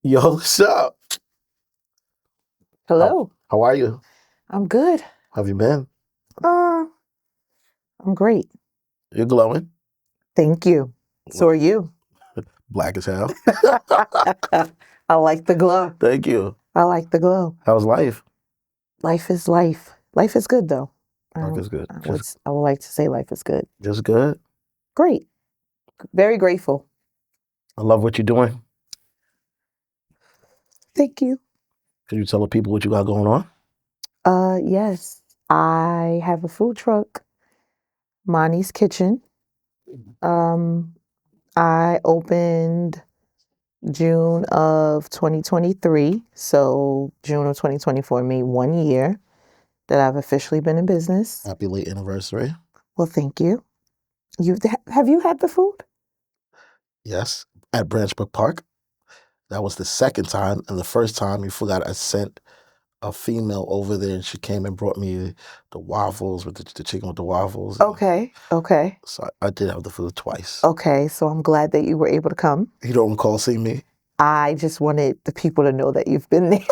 Yo, what's up? How, Hello. how are you? I'm good. How have you been? Uh, I'm great. You're glowing. Thank you. So are you. Black as hell. I like the glow. Thank you. I like the glow. How's life? Life is life. Life is good though. Life is good. I would like to say life is good. Just good. Great. Very grateful. I love what you're doing. Thank you. Can you tell the people what you got going on? Yes. I have a food truck, Monty's Kitchen. Um, I opened June of 2023. So June of 2024 made 1 year that I've officially been in business. Happy late anniversary. Well, thank you. Have you had the food? Yes, at Branchbrook Park. That was the second time, and the first time you forgot I sent a female over there, and she came and brought me the waffles with the chicken with the waffles. Okay. So I did have the food twice. Okay, so I'm glad that you were able to come. You don't recall seeing me? I just wanted the people to know that you've been there.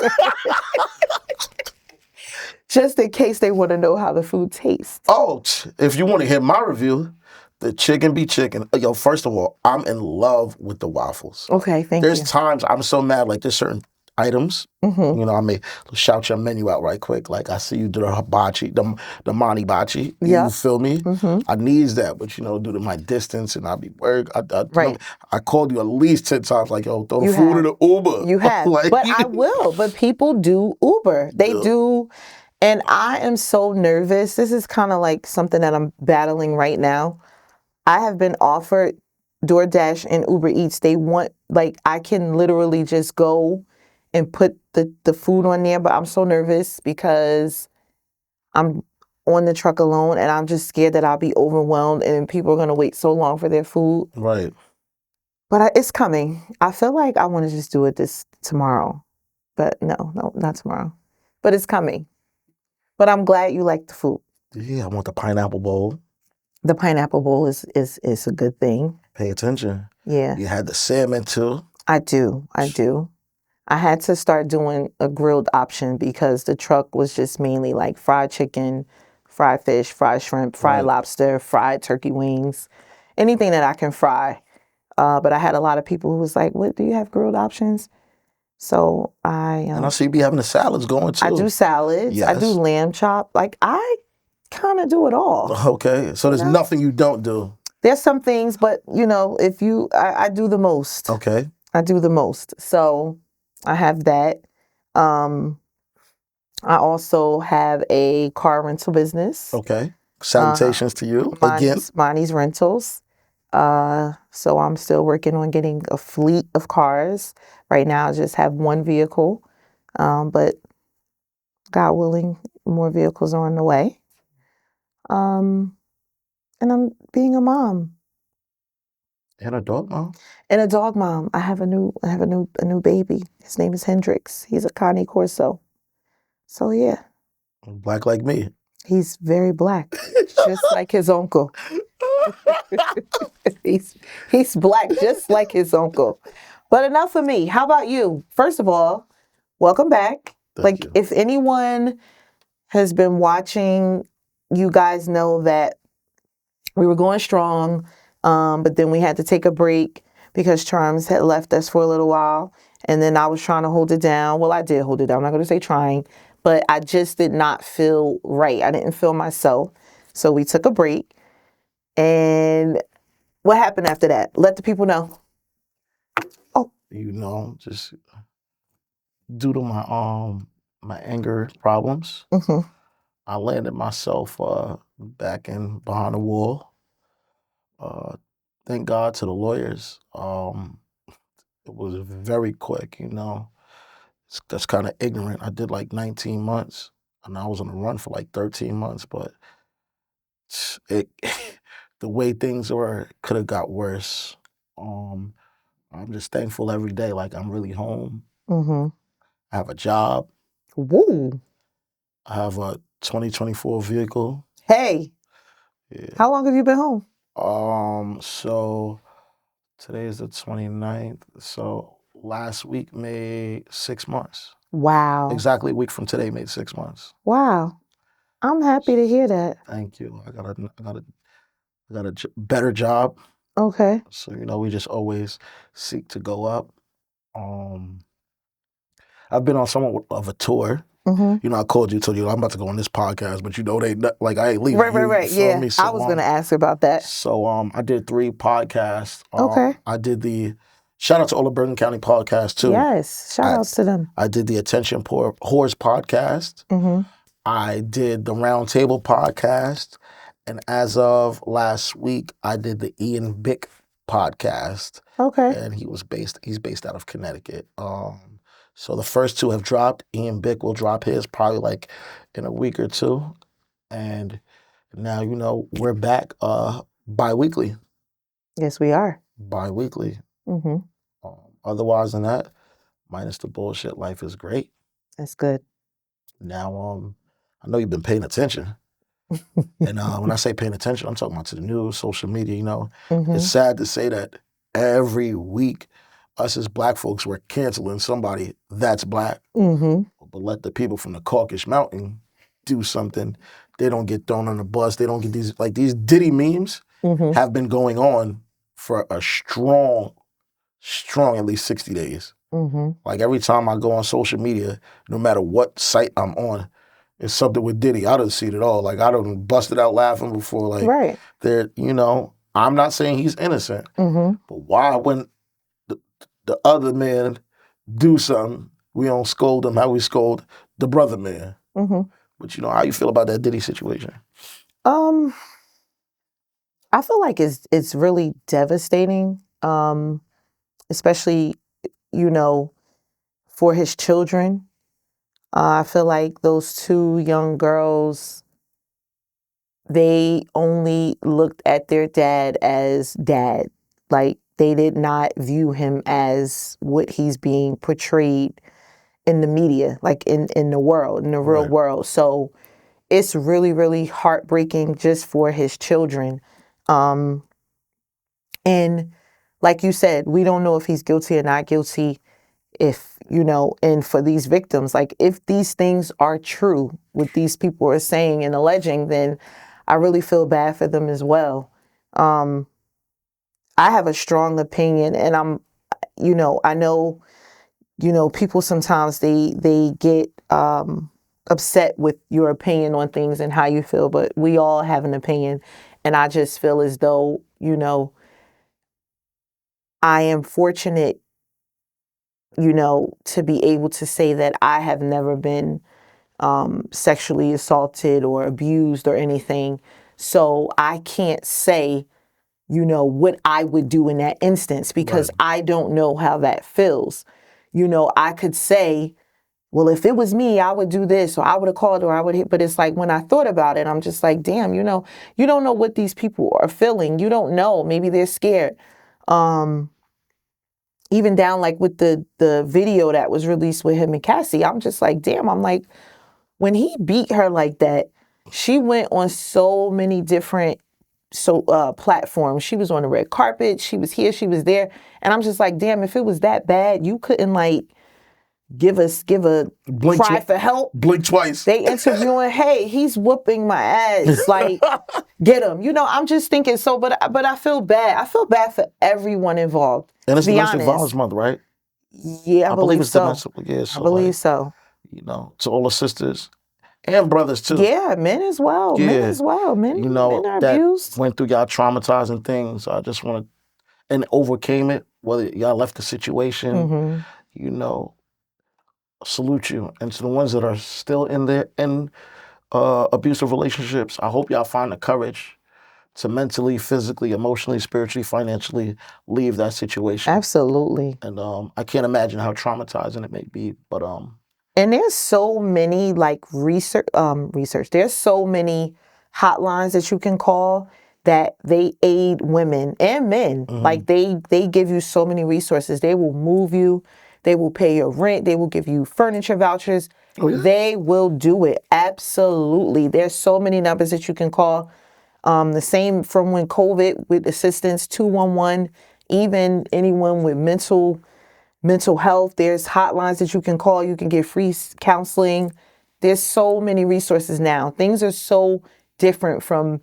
Just in case they want to know how the food tastes. Oh, if you want to hear my review, the chicken be chicken. Yo, first of all, I'm in love with the waffles. Okay, thank There's you. times I'm so mad, like there's certain items, Mm-hmm. I may shout your menu out right quick. Like I see you do the hibachi, the mani bachi. Yeah. You feel me? Mm-hmm. I needs that, but due to my distance and I be work, Right. I called you at least 10 times, like, yo, throw the You food have. in the Uber. You have. Like, But I will. But people do Uber. They do. And I am so nervous. This is kind of like something that I'm battling right now. I have been offered DoorDash and Uber Eats. They want, like, I can literally just go and put the food on there, but I'm so nervous because I'm on the truck alone and I'm just scared that I'll be overwhelmed and people are going to wait so long for their food. Right. But it's coming. I feel like I want to just do it tomorrow. But no, not tomorrow. But it's coming. But I'm glad you like the food. Yeah, I want the pineapple bowl. The pineapple bowl is a good thing. Pay attention. Yeah. You had the salmon too. I do. I had to start doing a grilled option because the truck was just mainly like fried chicken, fried fish, fried shrimp, fried lobster, fried turkey wings, anything that I can fry. But I had a lot of people who was like, "What, do you have grilled options?" So and I see you be having the salads going too. I do salads. Yes. I do lamb chop. Like I kind of do it all. Okay, so there's nothing you don't do. There's some things, but I do the most. Okay. I do the most. So I have that. I also have a car rental business. Okay. Salutations to you again. Monty's Rentals. So I'm still working on getting a fleet of cars. Right now, I just have one vehicle, but God willing, more vehicles are on the way. And I'm being a mom. And a dog mom. And a dog mom. I have a new baby. His name is Hendrix. He's a Connie Corso. So yeah. Black like me. He's very black, just like his uncle. He's black, just like his uncle. But enough of me. How about you? First of all, welcome back. Thank you. If anyone has been watching, you guys know that we were going strong, but then we had to take a break because Charms had left us for a little while. And then I was trying to hold it down. Well, I did hold it down. I'm not going to say trying, but I just did not feel right. I didn't feel myself. So we took a break. And what happened after that? Let the people know. Oh, just due to my anger problems, I landed myself back in behind the wall. Thank God to the lawyers. It was very quick, That's kind of ignorant. I did like 19 months, and I was on the run for like 13 months, but it the way things were could have got worse. I'm just thankful every day, like I'm really home. I have a job. Woo. I have a 2024 vehicle. Hey. Yeah. How long have you been home? So today is the 29th. So last week made 6 months. Wow. Exactly a week from today made 6 months. Wow. I'm happy to hear that. Thank you. I got a better job. Okay. So, we just always seek to go up. I've been on somewhat of a tour. Mm-hmm. I called you, told you I'm about to go on this podcast, but they like I ain't leaving. Right. You feel Yeah. me? I was gonna ask about that. So I did 3 podcasts. Okay. I did the shout out to all the Bergen County podcasts too. Yes. Shout outs to them. I did the Attention Whores podcast. Mm-hmm. I did the Roundtable podcast, and as of last week, I did the Ian Bick podcast. Okay. And he's based out of Connecticut. So the first 2 have dropped. Ian Bick will drop his probably like in a week or 2. And now, we're back bi-weekly. Yes, we are. Bi-weekly. Mm-hmm. Otherwise than that, minus the bullshit, life is great. That's good. Now, I know you've been paying attention. And when I say paying attention, I'm talking about to the news, social media, Mm-hmm. It's sad to say that every week, us as black folks, we're canceling somebody that's black. Mm-hmm. But let the people from the Caucasus Mountain do something. They don't get thrown on the bus. They don't get these Diddy memes Mm-hmm. have been going on for a strong at least 60 days. Mm-hmm. Like every time I go on social media, no matter what site I'm on, it's something with Diddy. I done seen it all. Like I done busted out laughing before. Like right. I'm not saying he's innocent, Mm-hmm. but why when the other man do something, we don't scold him how we scold the brother man. Mm-hmm. But how you feel about that Diddy situation? I feel like it's really devastating, especially for his children. I feel like those 2 young girls, they only looked at their dad as dad. Like they did not view him as what he's being portrayed in the media, like in the world, in the real world. So it's really, really heartbreaking just for his children. And like you said, we don't know if he's guilty or not guilty. If, and for these victims, like if these things are true, what these people are saying and alleging, then I really feel bad for them as well. I have a strong opinion, and I know, people sometimes they get upset with your opinion on things and how you feel, but we all have an opinion. And I just feel as though, I am fortunate, to be able to say that I have never been sexually assaulted or abused or anything. So I can't say, what I would do in that instance because I don't know how that feels. I could say, well, if it was me, I would do this, or I would have called, or I would hit. But it's like when I thought about it, I'm just like, damn, you don't know what these people are feeling. You don't know. Maybe they're scared. Even down like with the video that was released with him and Cassie, I'm just like, damn, I'm like, when he beat her like that, she went on so many different platforms. She was on the red carpet. She was here. She was there. And I'm just like, damn, if it was that bad, you couldn't like give a cry for help. Blink twice. They interviewing, hey, he's whooping my ass. Like, get him. I'm just thinking so, but I feel bad. I feel bad for everyone involved. And it's Domestic Violence Month, right? Yeah, I believe it's so. Domestic. Yeah, so I believe so. To all the sisters and brothers too. Yeah, men as well. Yeah. Men as well. Men are abused. Went through y'all traumatizing things. I just want to, and overcame it. Whether y'all left the situation, salute you. And to the ones that are still in abusive relationships, I hope y'all find the courage to mentally, physically, emotionally, spiritually, financially leave that situation. Absolutely. And I can't imagine how traumatizing it may be, but and there's so many like research. There's so many hotlines that you can call that they aid women and men. Mm-hmm. Like they give you so many resources. They will move you. They will pay your rent. They will give you furniture vouchers. Oh, yeah? They will do it. Absolutely. There's so many numbers that you can call. The same from when COVID with assistance, 211, even anyone with mental mental health. There's hotlines that you can call. You can get free counseling. There's so many resources now. Things are so different from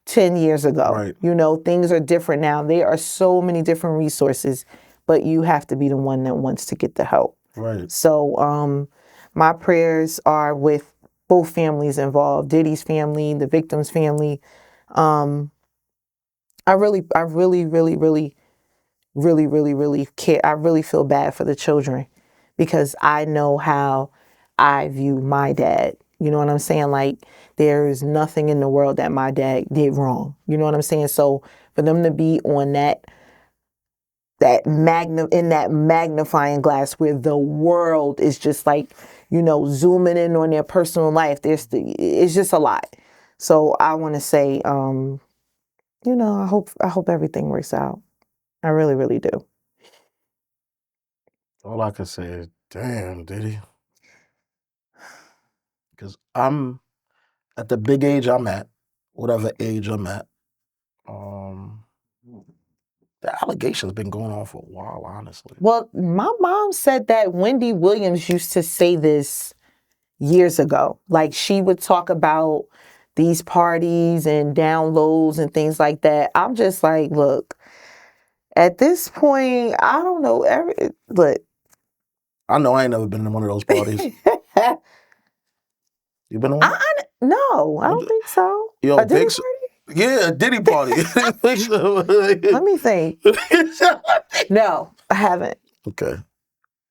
10 years ago. Right. You know, things are different now. There are so many different resources, but you have to be the one that wants to get the help. Right. So my prayers are with both families involved, Diddy's family, the victim's family. I really, really care. I really feel bad for the children because I know how I view my dad. You know what I'm saying? Like, there is nothing in the world that my dad did wrong. You know what I'm saying? So for them to be on in that magnifying glass where the world is just like, you know, zooming in on their personal life, it's just a lot. So I want to say, you know, I hope everything works out. I really, really do. All I can say is, damn, Diddy. Because I'm at the big age I'm at, whatever age I'm at. The allegation's been going on for a while, honestly. Well, my mom said that Wendy Williams used to say this years ago. Like, she would talk about these parties and downloads and things like that. I'm just like, look, at this point, I don't know. Look. I know I ain't never been to one of those parties. You been to one? No, I don't think so. Yo, A Diddy party? Yeah, a Diddy party. Let me think. No, I haven't. Okay.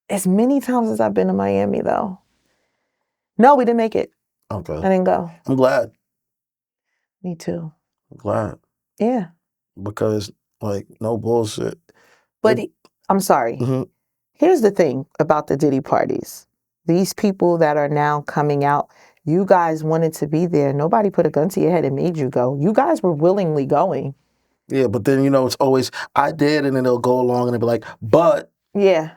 As many times as I've been to Miami, though. No, we didn't make it. Okay. I didn't go. I'm glad. Me too. I'm glad. Yeah. Because, like, no bullshit. But I'm sorry. Mm-hmm. Here's the thing about the Diddy parties. These people that are now coming out, you guys wanted to be there. Nobody put a gun to your head and made you go. You guys were willingly going. Yeah, but then, you know, it's always, I did, and then they'll go along and they'll be like, but. Yeah.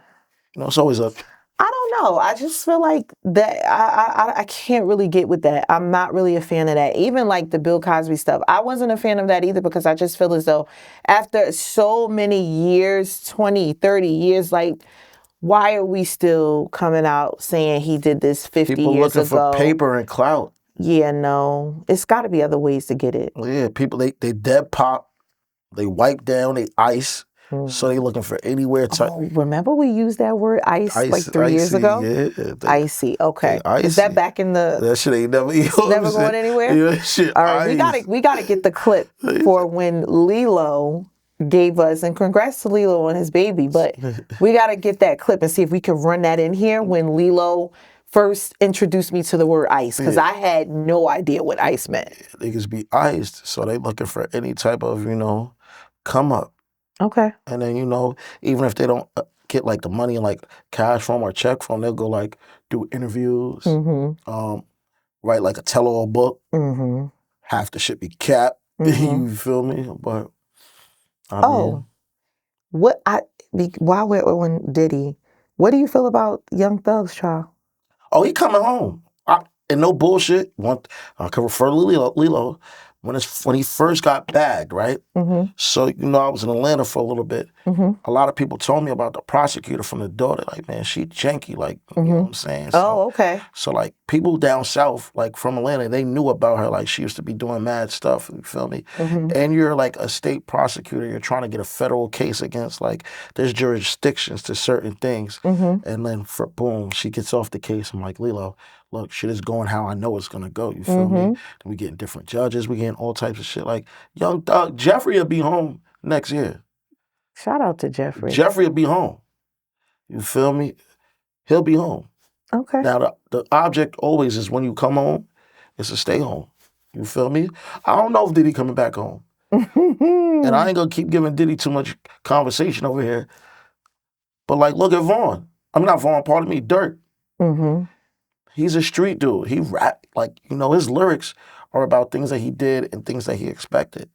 You know, it's always a. I don't know. I just feel like that I can't really get with that. I'm not really a fan of that. Even like the Bill Cosby stuff. I wasn't a fan of that either because I just feel as though after so many years, 20, 30 years, like, why are we still coming out saying he did this 50 people years ago? People looking for paper and clout. Yeah, no. It's got to be other ways to get it. Yeah, people, they dead pop. They wipe down, they ice. So they looking for anywhere to. Oh, remember we used that word ice like 3 years ago? Yeah. Icy. Okay. Icy. Is that back in the? That shit ain't never. Never going anywhere. Yeah, that shit. All right, we gotta get the clip for when Lilo gave us, and congrats to Lilo on his baby. But we gotta get that clip and see if we can run that in here when Lilo first introduced me to the word ice, because I had no idea what ice meant. Niggas be iced, so they looking for any type of, you know, come up. Okay. And then, you know, even if they don't get like the money in like cash from or check from, they'll go like do interviews, write like a tell-all book. Half the shit be capped. You feel me? But I mean, while we're on Diddy, what do you feel about Young Thug's trial? Oh, he coming home. And no bullshit. I can refer to Lilo. When he first got bagged, right? So, you know, I was in Atlanta for a little bit. A lot of people told me about the prosecutor from the daughter. Like, man, she janky, like, you know what I'm saying? So, okay. So, like, people down south, like, from Atlanta, they knew about her. Like, she used to be doing mad stuff, you feel me? And you're, like, a state prosecutor. You're trying to get a federal case against, like, there's jurisdictions to certain things. And then, boom, she gets off the case. I'm like, Lilo, look, shit is going how I know it's going to go. You feel me? Then we getting different judges. We getting all types of shit. Like, Young Thug, Jeffrey will be home next year. Shout out to Jeffrey. Jeffrey will be home. You feel me? He'll be home. Okay. Now, the object always is when you come home, is to stay home. You feel me? I don't know if Diddy coming back home. And I ain't going to keep giving Diddy too much conversation over here. But, like, look at Vaughn. I'm not Vaughn, pardon me, Dirk. He's a street dude. He rap, like, you know, his lyrics are about things that he did and things that he expected.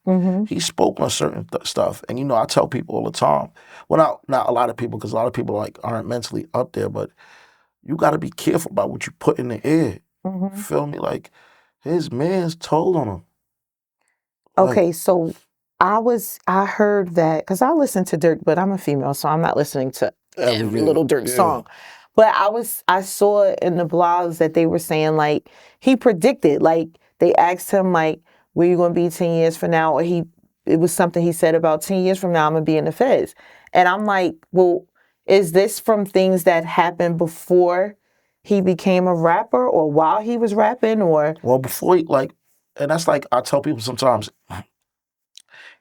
He spoke on certain stuff. And, you know, I tell people all the time, well, not a lot of people, because a lot of people, like, aren't mentally up there, but you got to be careful about what you put in the air. You feel me? Like, his man's told on him. Okay, so I heard that, because I listen to Dirk, but I'm a female, so I'm not listening to every little Dirk song. But I saw it in the blogs that they were saying like he predicted, like they asked him like, where you gonna be 10 years from now? Or it was something he said about 10 years from now I'm gonna be in the feds. And I'm like, well, is this from things that happened before he became a rapper or while he was rapping or? Well, before he, like, and that's like I tell people sometimes,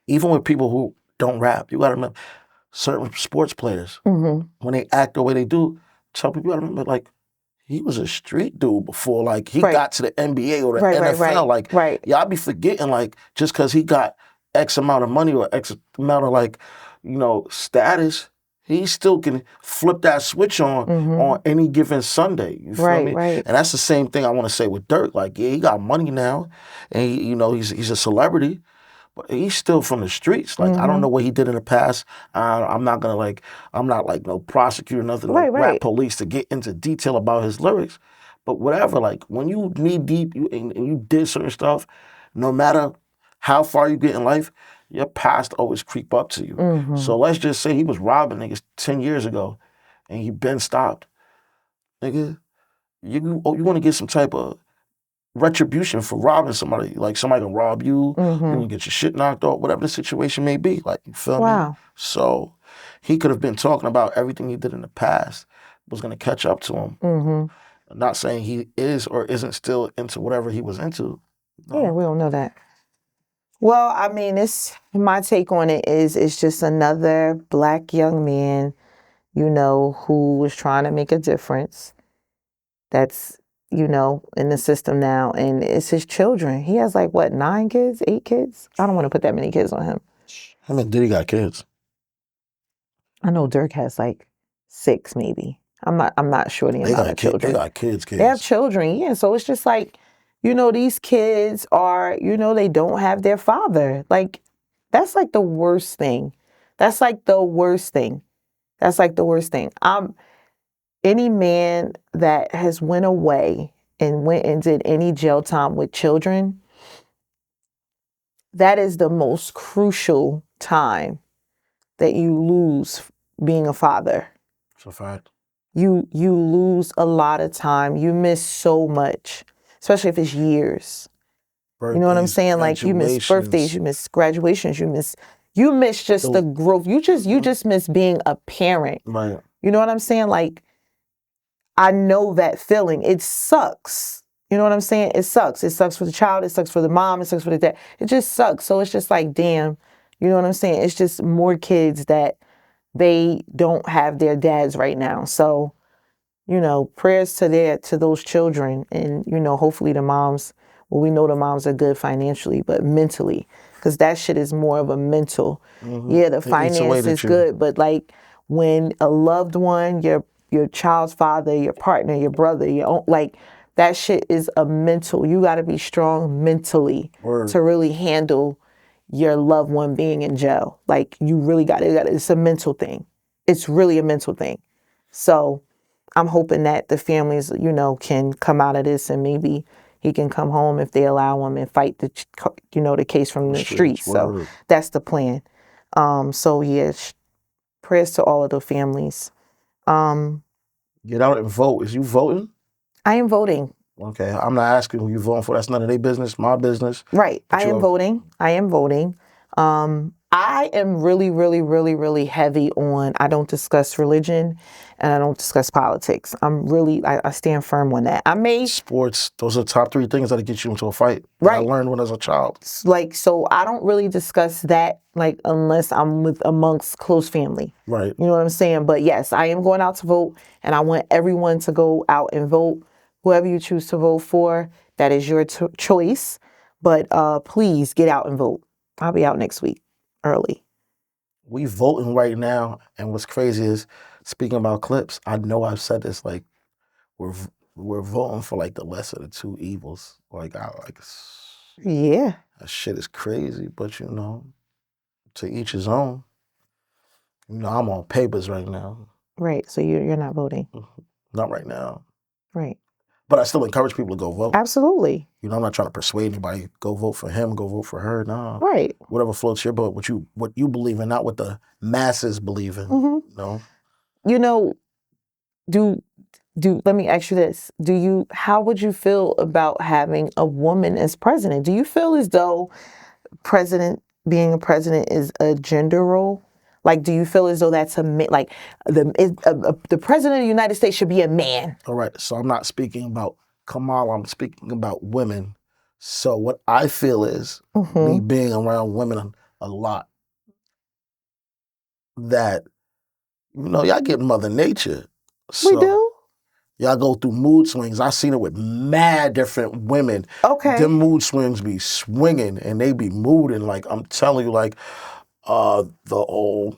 even with people who don't rap, you gotta remember certain sports players, when they act the way they do, tell people you gotta remember, like, he was a street dude before, like, he got to the NBA or the NFL. Like, y'all be forgetting, like, just because he got X amount of money or X amount of, like, you know, status, he still can flip that switch on any given Sunday. You feel me? And that's the same thing I want to say with Dirk. Like, yeah, he got money now, and he, you know, he's a celebrity. But he's still from the streets. Like, I don't know what he did in the past. I'm not gonna I'm not like no prosecutor, nothing like rap police to get into detail about his lyrics. But whatever, like when you knee deep and you did certain stuff, no matter how far you get in life, your past always creep up to you. So let's just say he was robbing niggas 10 years ago and he been stopped. Nigga, you want to get some type of retribution for robbing somebody. Like somebody can rob you, you can get your shit knocked off, whatever the situation may be. Like, you feel me? So he could have been talking about everything he did in the past was going to catch up to him. I'm not saying he is or isn't still into whatever he was into. No. Yeah, we don't know that. Well, I mean, my take on it is it's just another black young man, you know, who was trying to make a difference. That's, you know, in the system now, and it's his children. He has like what, 9 kids, 8 kids? I don't want to put that many kids on him. I mean, Diddy got kids. I know Dirk has like 6 maybe. I'm not sure the amount of children. They got kids. They have children, yeah. So it's just like, you know, these kids are, you know, they don't have their father. Like, that's like the worst thing. That's like the worst thing. Any man that has went away and went and did any jail time with children, that is the most crucial time that you lose being a father. It's a fact. You lose a lot of time. You miss so much, especially if it's years. Birthdays, you know what I'm saying? Like, you miss birthdays, you miss graduations, you miss just the growth. You just miss being a parent. Right. You know what I'm saying? Like, I know that feeling. It sucks. You know what I'm saying? It sucks. It sucks for the child. It sucks for the mom. It sucks for the dad. It just sucks. So it's just like, damn. You know what I'm saying? It's just more kids that they don't have their dads right now. So, you know, prayers to those children, and, you know, hopefully the moms, well, we know the moms are good financially, but mentally, because that shit is more of a mental. Yeah, the finance is good, but like when a loved one, your child's father, your partner, your brother, your own, like, that shit is a mental. You got to be strong mentally to really handle your loved one being in jail. Like, you really got it. It's a mental thing. It's really a mental thing. So I'm hoping that the families, you know, can come out of this and maybe he can come home if they allow him and fight the case from the streets. So that's the plan. So yeah, prayers to all of the families. Get out and vote. Is you voting? I am voting. Okay, I'm not asking who you're voting for. That's none of their business. My business. Right. I am voting. I am really, really, really, really heavy on I don't discuss religion and I don't discuss politics. I stand firm on that. Sports, those are the top 3 things that'll get you into a fight. Right. I learned when I was a child. Like, so I don't really discuss that, like, unless I'm amongst close family. Right. You know what I'm saying? But yes, I am going out to vote, and I want everyone to go out and vote. Whoever you choose to vote for, that is your choice. But please get out and vote. I'll be out next week early. We voting right now, and what's crazy is, speaking about clips, I know I've said this, like, we're voting for like the lesser of the 2 evils. Yeah, that shit is crazy, but you know, to each his own. You know, I'm on papers right now. Right, so you're not voting. Not right now. Right. But I still encourage people to go vote. Absolutely. You know, I'm not trying to persuade anybody, go vote for him, go vote for her. No. Right. Whatever floats your boat, what you believe in, not what the masses believe in. You know? you know, do let me ask you this. How would you feel about having a woman as president? Do you feel as though being a president is a gender role? Like, do you feel as though that's like the president of the United States should be a man? All right, so I'm not speaking about Kamala, I'm speaking about women. So what I feel is, me being around women a lot, that, y'all get Mother Nature. So We do? y'all go through mood swings. I seen it with mad different women. Okay. Them mood swings be swinging and they be mooding. Like, I'm telling you, like, the old,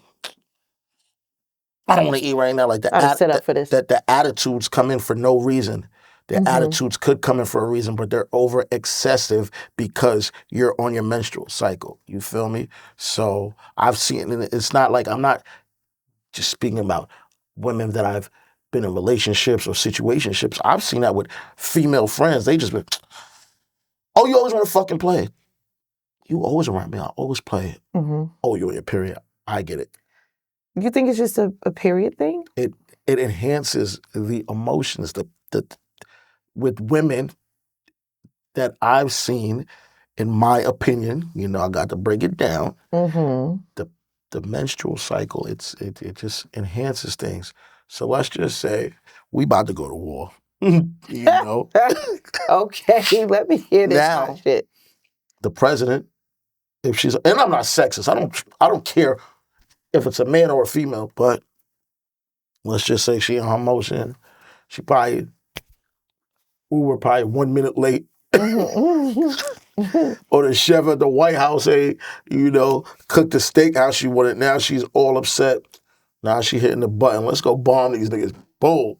I don't want to eat right now. Like, set up for this. the attitudes come in for no reason. The attitudes could come in for a reason, but they're over excessive because you're on your menstrual cycle. You feel me? So I've seen it. It's not like, I'm not just speaking about women that I've been in relationships or situationships. I've seen that with female friends. They just been, oh, you always want to fucking play. You always around me. I always play. Oh, you're in your period. I get it. You think it's just a period thing? It enhances the emotions. With women that I've seen, in my opinion, I got to break it down. The menstrual cycle, it just enhances things. So let's just say we about to go to war. Okay, let me hear this Now, shit. The president, if she's, and I'm not sexist. I don't care if it's a man or a female, but let's just say she in her motion. She probably, we were probably 1 minute late. Or the chef at the White House ain't, cooked the steak how she wanted. Now she's all upset. Now she hitting the button. Let's go bomb these niggas. Boom.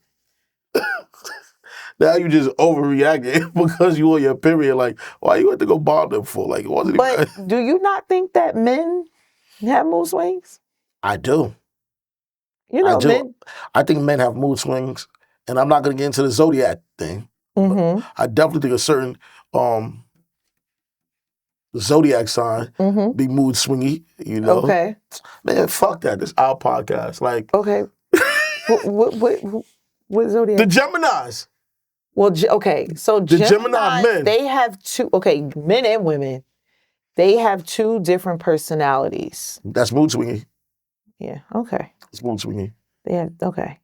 Now you just overreacting because you on your period. Like, why you had to go bomb them for? Like, it wasn't But do you not think that men have mood swings? I do. I do. Men. I think men have mood swings, and I'm not going to get into the zodiac thing. I definitely think a certain zodiac sign be mood swingy. Okay. Man, fuck that. This is our podcast. Like, okay. What zodiac? The Geminis. Well, okay. So the Gemini men, they have two. Okay, men and women. They have two different personalities. That's mood swingy. Yeah. Okay. It's mood swingy. They have okay.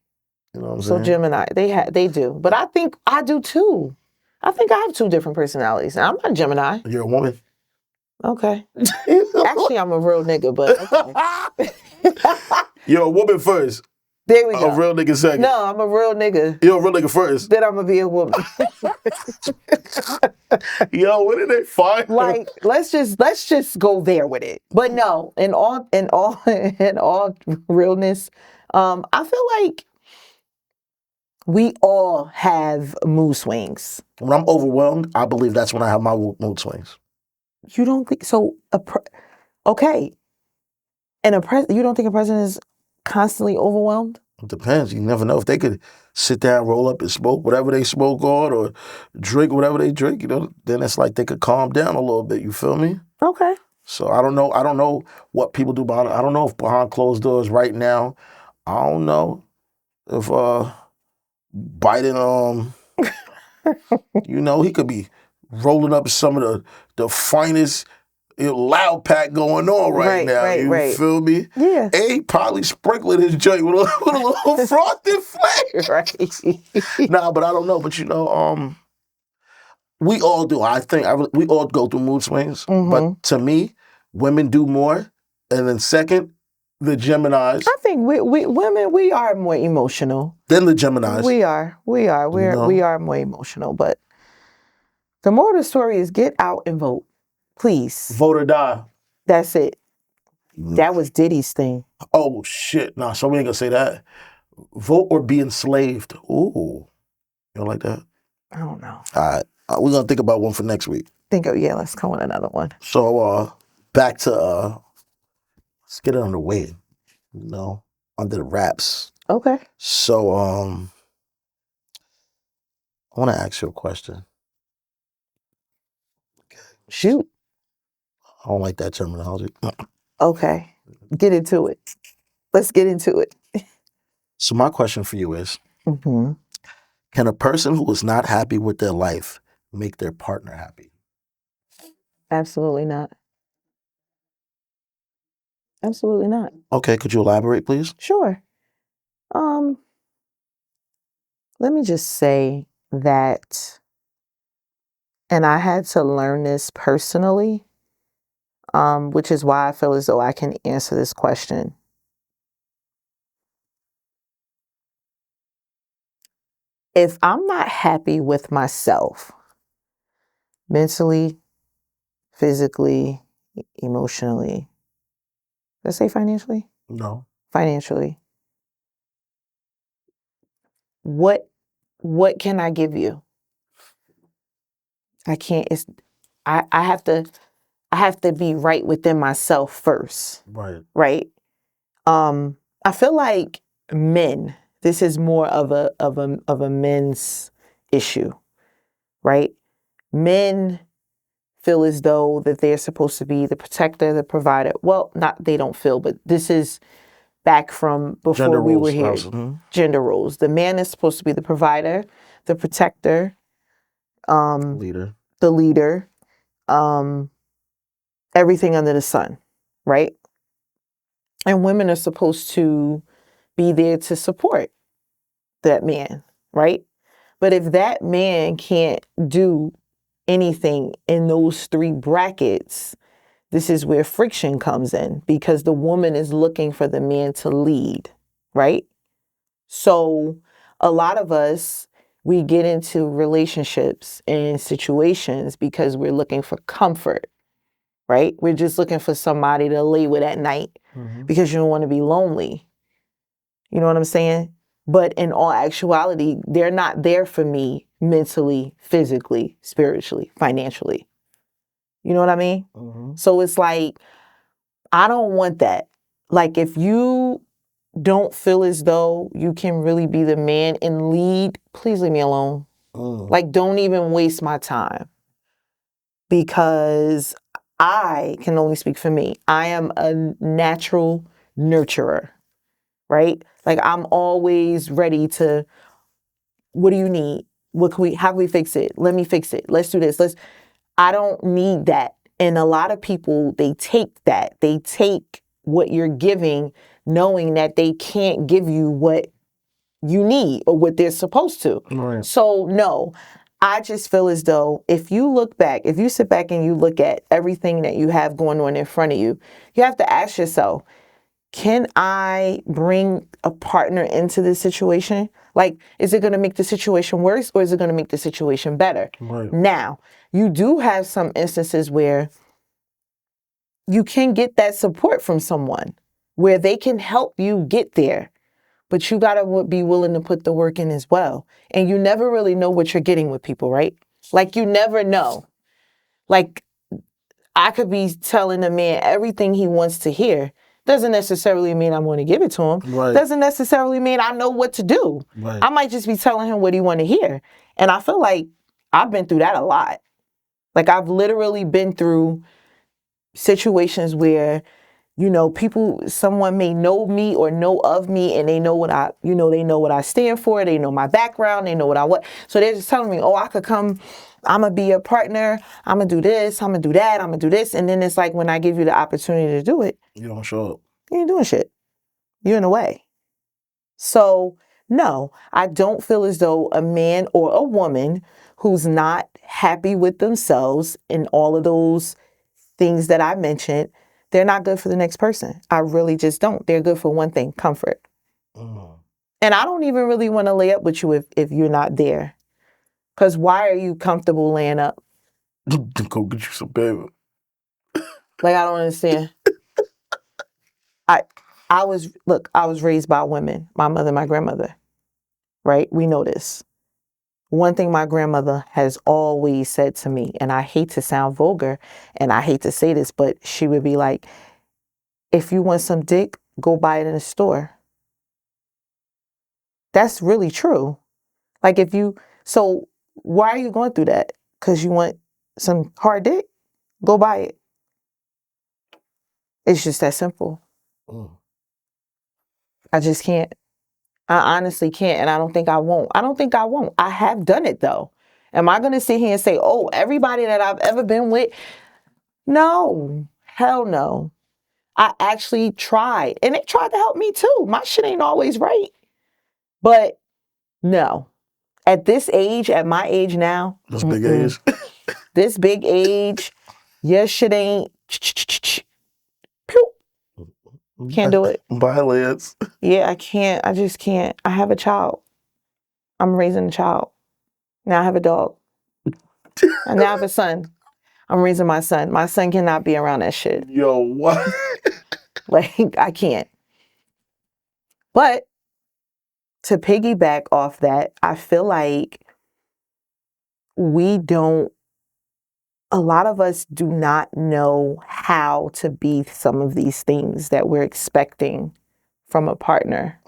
You know what I'm saying? So Gemini, they do, but I think I do too. I think I have two different personalities. I'm not Gemini. You're a woman. Okay. Actually, I'm a real nigga, but okay. You're a woman first. There we go. A real nigga second. No, I'm a real nigga. You're a real nigga first. Then I'm gonna be a woman. Yo, when did they find? Like, let's just go there with it. But no, in all realness, I feel like we all have mood swings. When I'm overwhelmed, I believe that's when I have my mood swings. You don't think so? Okay. And you don't think a president is constantly overwhelmed? It depends. You never know if they could sit down, roll up and smoke whatever they smoke on, or drink whatever they drink. Then it's like they could calm down a little bit. You feel me? Okay. So I don't know. I don't know what people do behind. I don't know if behind closed doors right now. I don't know if Biden, he could be rolling up some of the finest loud pack going on right now. Right. Feel me? Yeah. And he probably sprinkling his joint with a little frosted flake. Right. Nah, but I don't know. But we all do. I think we all go through mood swings. But to me, women do more. And then second, the Geminis. I think we women, we are more emotional. Then the Geminis. We are. We are more emotional. But the moral of the story is get out and vote. Please. Vote or die. That's it. That was Diddy's thing. Oh, shit. Nah, so we ain't gonna say that. Vote or be enslaved. Ooh. You don't like that? I don't know. All right. We're gonna think about one for next week. Let's come with another one. So back to let's get it underway. Under the wraps. Okay. So I wanna ask you a question. Shoot. I don't like that terminology. Okay. Get into it. Let's get into it. So my question for you is, Mm-hmm. can a person who is not happy with their life make their partner happy? Absolutely not. Absolutely not. Okay, could you elaborate, please? Sure. Um, Let me just say that, and I had to learn this personally, which is why I feel as though I can answer this question. If I'm not happy with myself, mentally, physically, emotionally, let's say financially, No. financially, what can I give you? I can't. I have to be right within myself first, Right. right? I feel like men. This is more of a men's issue, right? Men feel as though that they're supposed to be the protector, the provider. Well, not they don't feel, but this is back from before Gender we were roles. here. Gender roles. The man is supposed to be the provider, the protector, Leader. the leader, everything under the sun, right? And women are supposed to be there to support that man, right? But if that man can't do anything in those three brackets, this is where friction comes in because the woman is looking for the man to lead, right? So a lot of us, we get into relationships and situations because we're looking for comfort, right? We're just looking for somebody to lay with at night because you don't want to be lonely. You know what I'm saying? But in all actuality, they're not there for me mentally, physically, spiritually, financially. You know what I mean? So it's like, I don't want that. Like, if you don't feel as though you can really be the man and lead, please leave me alone. Like, don't even waste my time. Because I can only speak for me. I am a natural nurturer, right? Like, I'm always ready to, what do you need? What can we, how can we fix it? Let me fix it. Let's do this. I don't need that. And a lot of people, they take that. They take what you're giving, knowing that they can't give you what you need or what they're supposed to. Right. So no, I just feel as though if you look back, if you sit back and you look at everything that you have going on in front of you, you have to ask yourself, can I bring a partner into this situation? Like, is it going to make the situation worse or is it going to make the situation better? Right. Now, you do have some instances where you can get that support from someone where they can help you get there, but you got to be willing to put the work in as well. And you never really know what you're getting with people, right? Like, you never know. Like, I could be telling a man everything he wants to hear. Doesn't necessarily mean I'm going to give it to him. Right. Doesn't necessarily mean I know what to do. Right. I might just be telling him what he want to hear. And I feel like I've been through that a lot. Like, I've literally been through situations where, you know, someone may know me or know of me and they know what they know what I stand for. They know my background. They know what I want. So they're just telling me, oh, I could come, I'm going to be a partner. I'm going to do this. I'm going to do that. I'm going to do this. And then it's like, when I give you the opportunity to do it, You don't show up. you ain't doing shit. You're in the way. So no, I don't feel as though a man or a woman who's not happy with themselves in all of those things that I mentioned, they're not good for the next person. I really just don't. They're good for one thing, comfort. And I don't even really want to lay up with you if you're not there. Because why are you comfortable laying up? Go get you some baby. Like, I don't understand. I was raised by women, my mother, my grandmother, right? We know this. One thing my grandmother has always said to me, and I hate to sound vulgar and I hate to say this, but she would be like, if you want some dick, go buy it in a store. That's really true. Like, so why are you going through that? Because you want some hard dick? Go buy it. It's just that simple. I just can't. I honestly can't, and I don't think I won't. I have done it though. Am I going to sit here and say, oh, everybody that I've ever been with? No, hell no. I actually tried, and it tried to help me too. My shit ain't always right, but no. At this age, at my age now, This big age. this big age, your shit ain't. Pew. Can't do it. Violence. Yeah, I can't. I just can't. I have a child. I'm raising a child. Now I have a dog. And now I have a son. I'm raising my son. My son cannot be around that shit. Yo, what? Like, I can't. But to piggyback off that, I feel like a lot of us do not know how to be some of these things that we're expecting from a partner.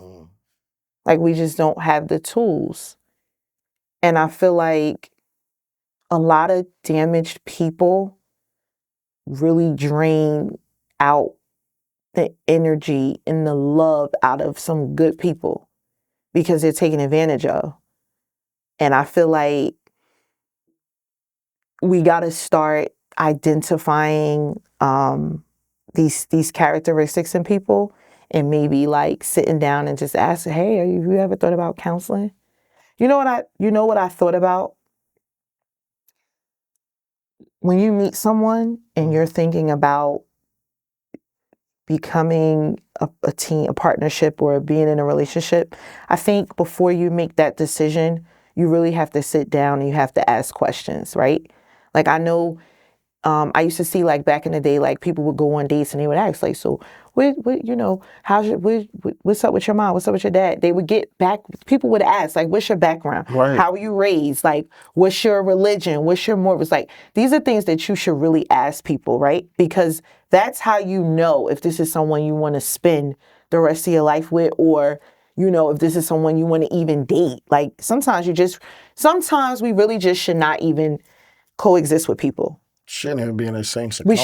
Like, we just don't have the tools. And I feel like a lot of damaged people really drain out the energy and the love out of some good people because they're taken advantage of. And I feel like we got to start identifying these characteristics in people, and maybe like sitting down and just asking, hey, have you ever thought about counseling? You know what I thought about? When you meet someone and you're thinking about becoming a team, a partnership, or being in a relationship, I think before you make that decision, you really have to sit down and you have to ask questions, right? Like, I know I used to see, like, back in the day, like, people would go on dates and they would ask, like, so what's up with your mom? What's up with your dad? They would get back, people would ask, like, what's your background? Right. How were you raised? Like, what's your religion? What's your morals? Like, these are things that you should really ask people, right? Because that's how you know if this is someone you want to spend the rest of your life with, or, if this is someone you want to even date. Like, sometimes we really just should not even coexist with people. Shouldn't even be in the same circumference.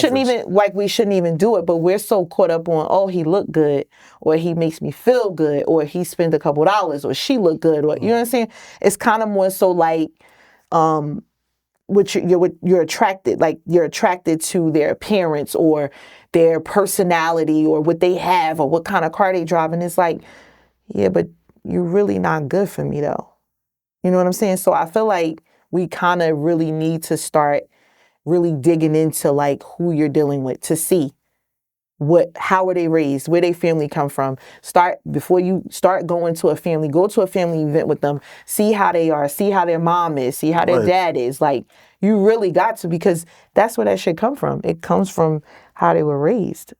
We shouldn't even do it, but we're so caught up on, oh, he looked good, or he makes me feel good, or he spent a couple dollars, or she looked good, or you know what I'm saying? It's kind of more so like you're attracted, like you're attracted to their appearance or their personality or what they have or what kind of car they drive, and it's like, yeah, but you're really not good for me though. You know what I'm saying? So I feel like we kind of really need to start really digging into like who you're dealing with to see how are they raised, where their family come from. Before you start going to a family, go to a family event with them, see how they are, see how their mom is, see how their dad is. Like, you really got to, because that's where that shit come from. It comes from how they were raised.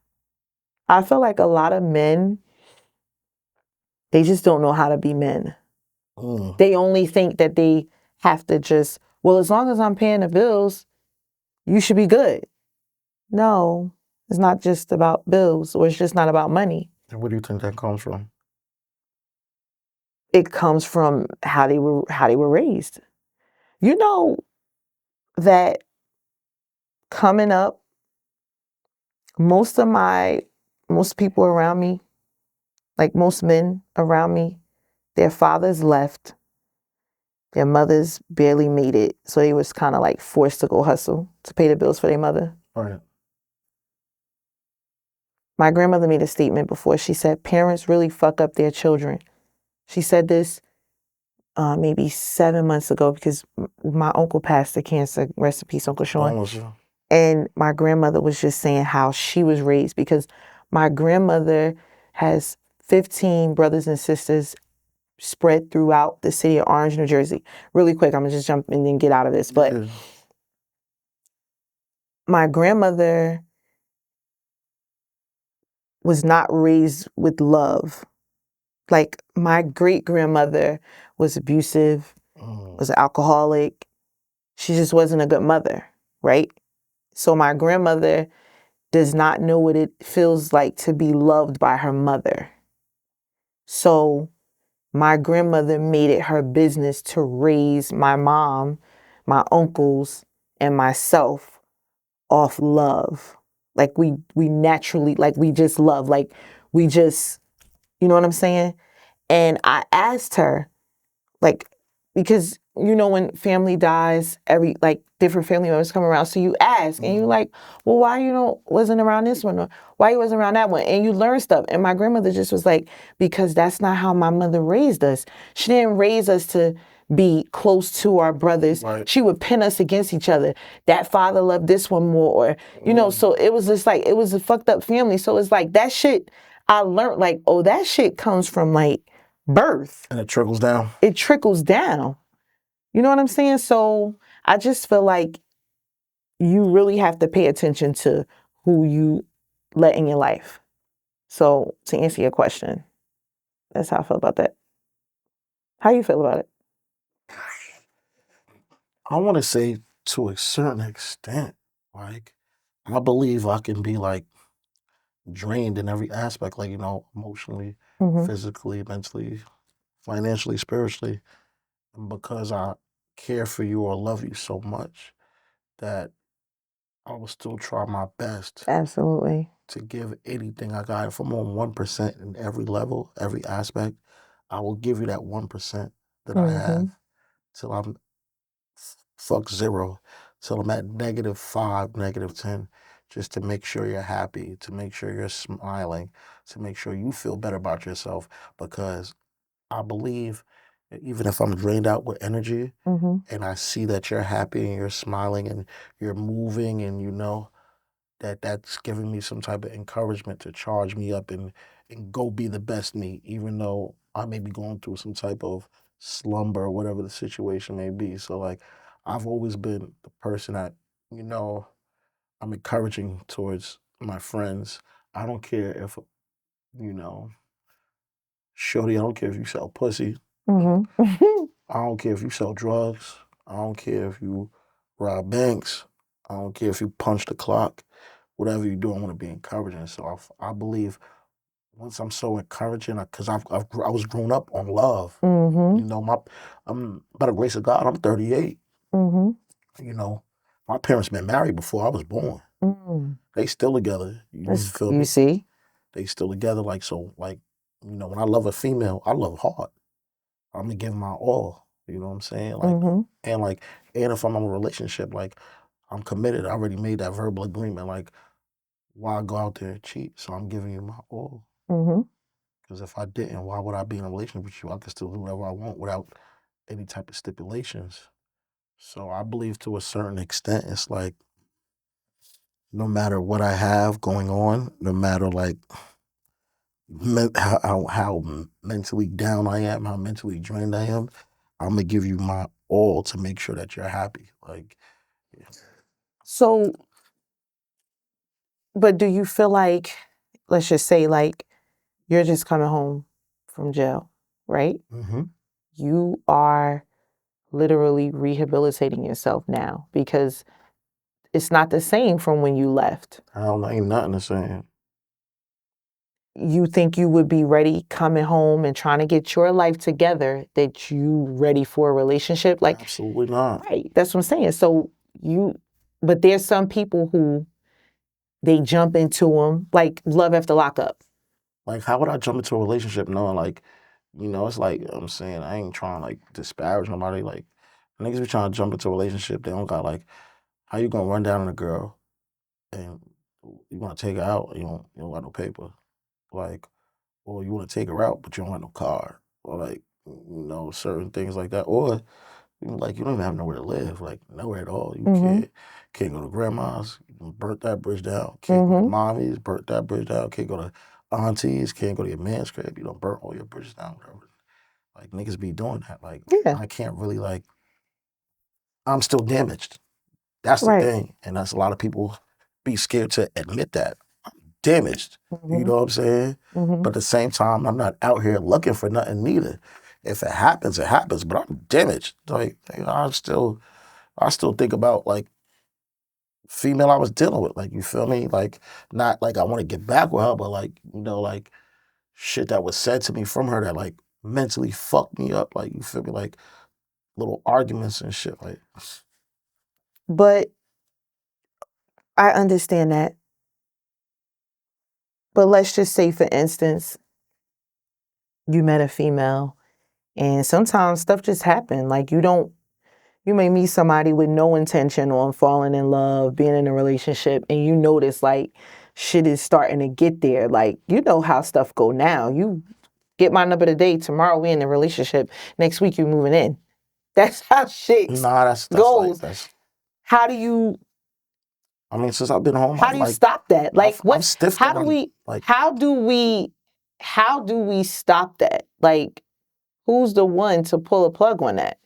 I feel like a lot of men, they just don't know how to be men. They only think that they have to just, well, as long as I'm paying the bills, you should be good. No, it's not just about bills, or it's just not about money. And where do you think that comes from? It comes from how they were raised. You know that coming up, most people around me, like most men around me, their fathers left. Their mothers barely made it, so they was kind of like forced to go hustle to pay the bills for their mother. Right. My grandmother made a statement before. She said, parents really fuck up their children. She said this maybe 7 months ago, because my uncle passed of cancer. Rest in peace, Uncle Sean. And my grandmother was just saying how she was raised, because my grandmother has 15 brothers and sisters spread throughout the city of Orange, New Jersey. Really quick, I'm going to just jump and then get out of this. But my grandmother was not raised with love. Like, my great-grandmother was abusive, was an alcoholic. She just wasn't a good mother, right? So my grandmother does not know what it feels like to be loved by her mother. So my grandmother made it her business to raise my mom, my uncles, and myself off love. Like, we naturally, like, we just love, like, we just, you know what I'm saying? And I asked her, like, because you know when family dies, every like different family members come around, so you ask and you like, well, why you don't wasn't around this one, or why you wasn't around that one, and you learn stuff. And my grandmother just was like, because that's not how my mother raised us. She didn't raise us to be close to our brothers. Right. She would pin us against each other. That father loved this one more, or you know. So it was just like it was a fucked up family. So it's like that shit. I learned like, oh, that shit comes from like birth. And it trickles down. It trickles down. You know what I'm saying? So I just feel like you really have to pay attention to who you let in your life. So to answer your question, that's how I feel about that. How you feel about it? I want to say to a certain extent, like, I believe I can be like drained in every aspect, like, emotionally, Mm-hmm. physically, mentally, financially, spiritually. And because I care for you or love you so much that I will still try my best Absolutely. to give anything I got. If I'm on 1% in every level, every aspect, I will give you that 1% that I Mm-hmm. have till I'm fuck zero, till I'm at -5, -10, just to make sure you're happy, to make sure you're smiling, to make sure you feel better about yourself. Because I believe that even if I'm drained out with energy Mm-hmm. and I see that you're happy and you're smiling and you're moving and that's giving me some type of encouragement to charge me up and go be the best me, even though I may be going through some type of slumber or whatever the situation may be. So like I've always been the person that, you know, I'm encouraging towards my friends. I don't care if, you know, shorty, I don't care if you sell pussy. Mm-hmm. I don't care if you sell drugs. I don't care if you rob banks. I don't care if you punch the clock. Whatever you do, I want to be encouraging. So I believe once I'm so encouraging, because I was grown up on love. Mm-hmm. You know, I'm by the grace of God, I'm 38. Mm-hmm. You know, my parents been married before I was born. Mm. They still together. You feel You me? see? They still together. Like so, like when I love a female, I love hard. I'm gonna give my all. You know what I'm saying? Like, Mm-hmm. and like, and if I'm in a relationship, like, I'm committed. I already made that verbal agreement. Like, why go out there and cheat? So I'm giving you my all. Mm-hmm. Because if I didn't, why would I be in a relationship with you? I could still do whatever I want without any type of stipulations. So I believe to a certain extent, it's like no matter what I have going on, no matter like how mentally down I am, how mentally drained I am, I'm gonna give you my all to make sure that you're happy. Like, So, but do you feel like, let's just say, like, you're just coming home from jail, right? mm-hmm. You are literally rehabilitating yourself now because it's not the same from when you left. I don't know, ain't nothing the same. You think you would be ready coming home and trying to get your life together, that you ready for a relationship? Like, Absolutely not. right, that's what I'm saying. So but there's some people who they jump into them like love after lockup. Like, how would I jump into a relationship knowing, like, it's like I'm saying, I ain't trying to like disparage nobody. Like, niggas be trying to jump into a relationship, they don't got like, how you gonna run down on a girl and you want to take her out? You don't got no paper, like, or you want to take her out but you don't have no car, or like, certain things like that, or like you don't even have nowhere to live, like nowhere at all. You Mm-hmm. can't go to grandma's, burnt that bridge down. Can't go to Mm-hmm. mommy's, burnt that bridge down. Can't go to auntie's, can't go to your man's crib. You don't burn all your bridges down, whatever. Like niggas be doing that. Like Yeah. I can't really like. I'm still damaged. That's the Right. thing, and that's a lot of people be scared to admit that I'm damaged. You Mm-hmm. know what I'm saying? Mm-hmm. But at the same time, I'm not out here looking for nothing neither. If it happens, it happens. But I'm damaged. Like I still think about like female I was dealing with. Like you feel me? Like not like I want to get back with her, but like like shit that was said to me from her that like mentally fucked me up. Like you feel me? Like little arguments and shit. Like But I understand that. But let's just say, for instance, you met a female, and sometimes stuff just happen. Like you may meet somebody with no intention on falling in love, being in a relationship, and you notice like shit is starting to get there. Like, you know how stuff go now. You get my number today, tomorrow we in a relationship, next week you moving in. That's how shit Nah, that's like goes. that's. How do you I mean, since I've been home, how I'm do you like stop that? Like I'm what stiff how do on we like. how do we how do we stop that? Like, who's the one to pull a plug on that?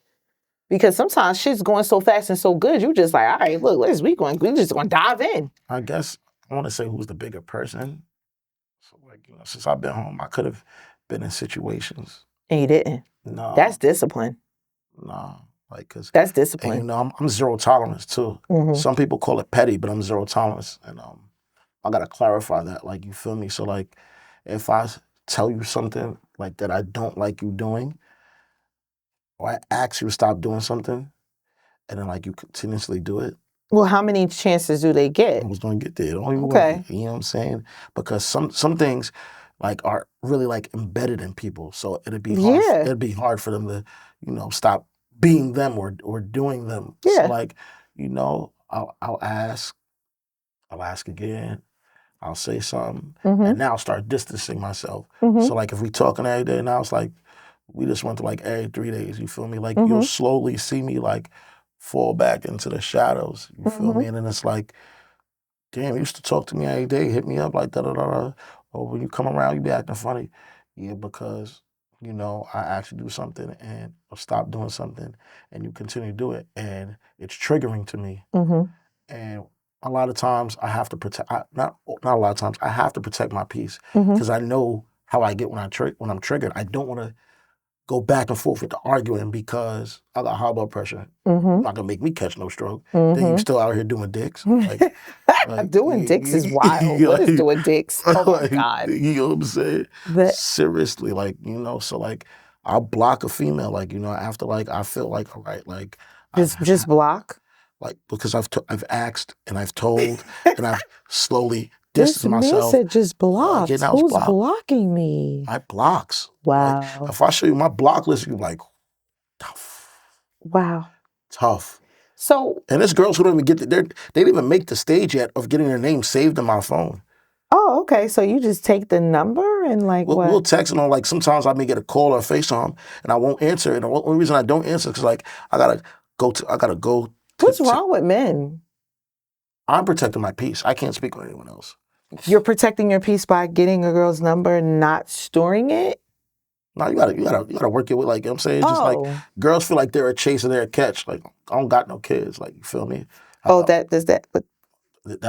Because sometimes shit's going so fast and so good, you just like, all right, look, we just gonna dive in. I guess I want to say who's the bigger person. So like since I've been home, I could have been in situations. And you didn't. That's No, discipline. no, like because That's and discipline. I'm zero tolerance too. Mm-hmm. Some people call it petty, but I'm zero tolerance, and I gotta clarify that. Like you feel me? So like if I tell you something like that I don't like you doing, or I ask you to stop doing something, and then like you continuously do it, Well, how many chances do they I get? was gonna get there. Only one, Okay. you know what I'm saying? Because some things like are really like embedded in people. So Yeah. it'd be hard for them to, stop being them or doing them. So Yeah. like, I'll ask again, I'll say something, Mm-hmm. and now I'll start distancing myself. Mm-hmm. So like if we talking every day, now it's like we just went to like every 3 days, you feel me? Like you'll Mm-hmm. slowly see me like fall back into the shadows. You feel Mm-hmm. me? And then it's like, damn, you used to talk to me every day, hit me up like da da da da. Or when you come around, you be acting funny. Yeah, because I actually do something and or stop doing something, and you continue to do it, and it's triggering to me. Mm-hmm. And a lot of times I have to protect. Not a lot of times I have to protect my peace Mm-hmm. because I know how I get when when I'm triggered. I don't want to go back and forth with the arguing because I got high blood pressure. Mm-hmm. Not gonna make me catch no stroke. Then you Mm-hmm. still out here doing dicks. Like Doing dicks is wild. What is like, doing dicks? Oh my God. you know what I'm saying? That Seriously, like, so like I'll block a female, like, after like I feel like all right, like just block. like because I've asked and I've told and I've slowly This distanced man myself. said just Again, blocked. I was Who's blocked. blocking me? My blocks. Like Wow. if I show you my block list, you're like tough. Wow. Tough. So, And there's girls who don't even they didn't even make the stage yet of getting their name saved in my phone. oh, okay. So you just take the number and like We'll what? text, like sometimes I may get a call or a FaceTime and I won't answer. And the only reason I don't answer is because like I gotta go What's wrong with men? I'm protecting my peace. I can't speak with anyone else. You're protecting your peace by getting a girl's number and not storing it? No, you gotta work it with like, you know what I'm saying? Just like Oh. girls feel like they're a chase and they're a catch. Like I don't got no kids. Like you feel me? Oh, but That's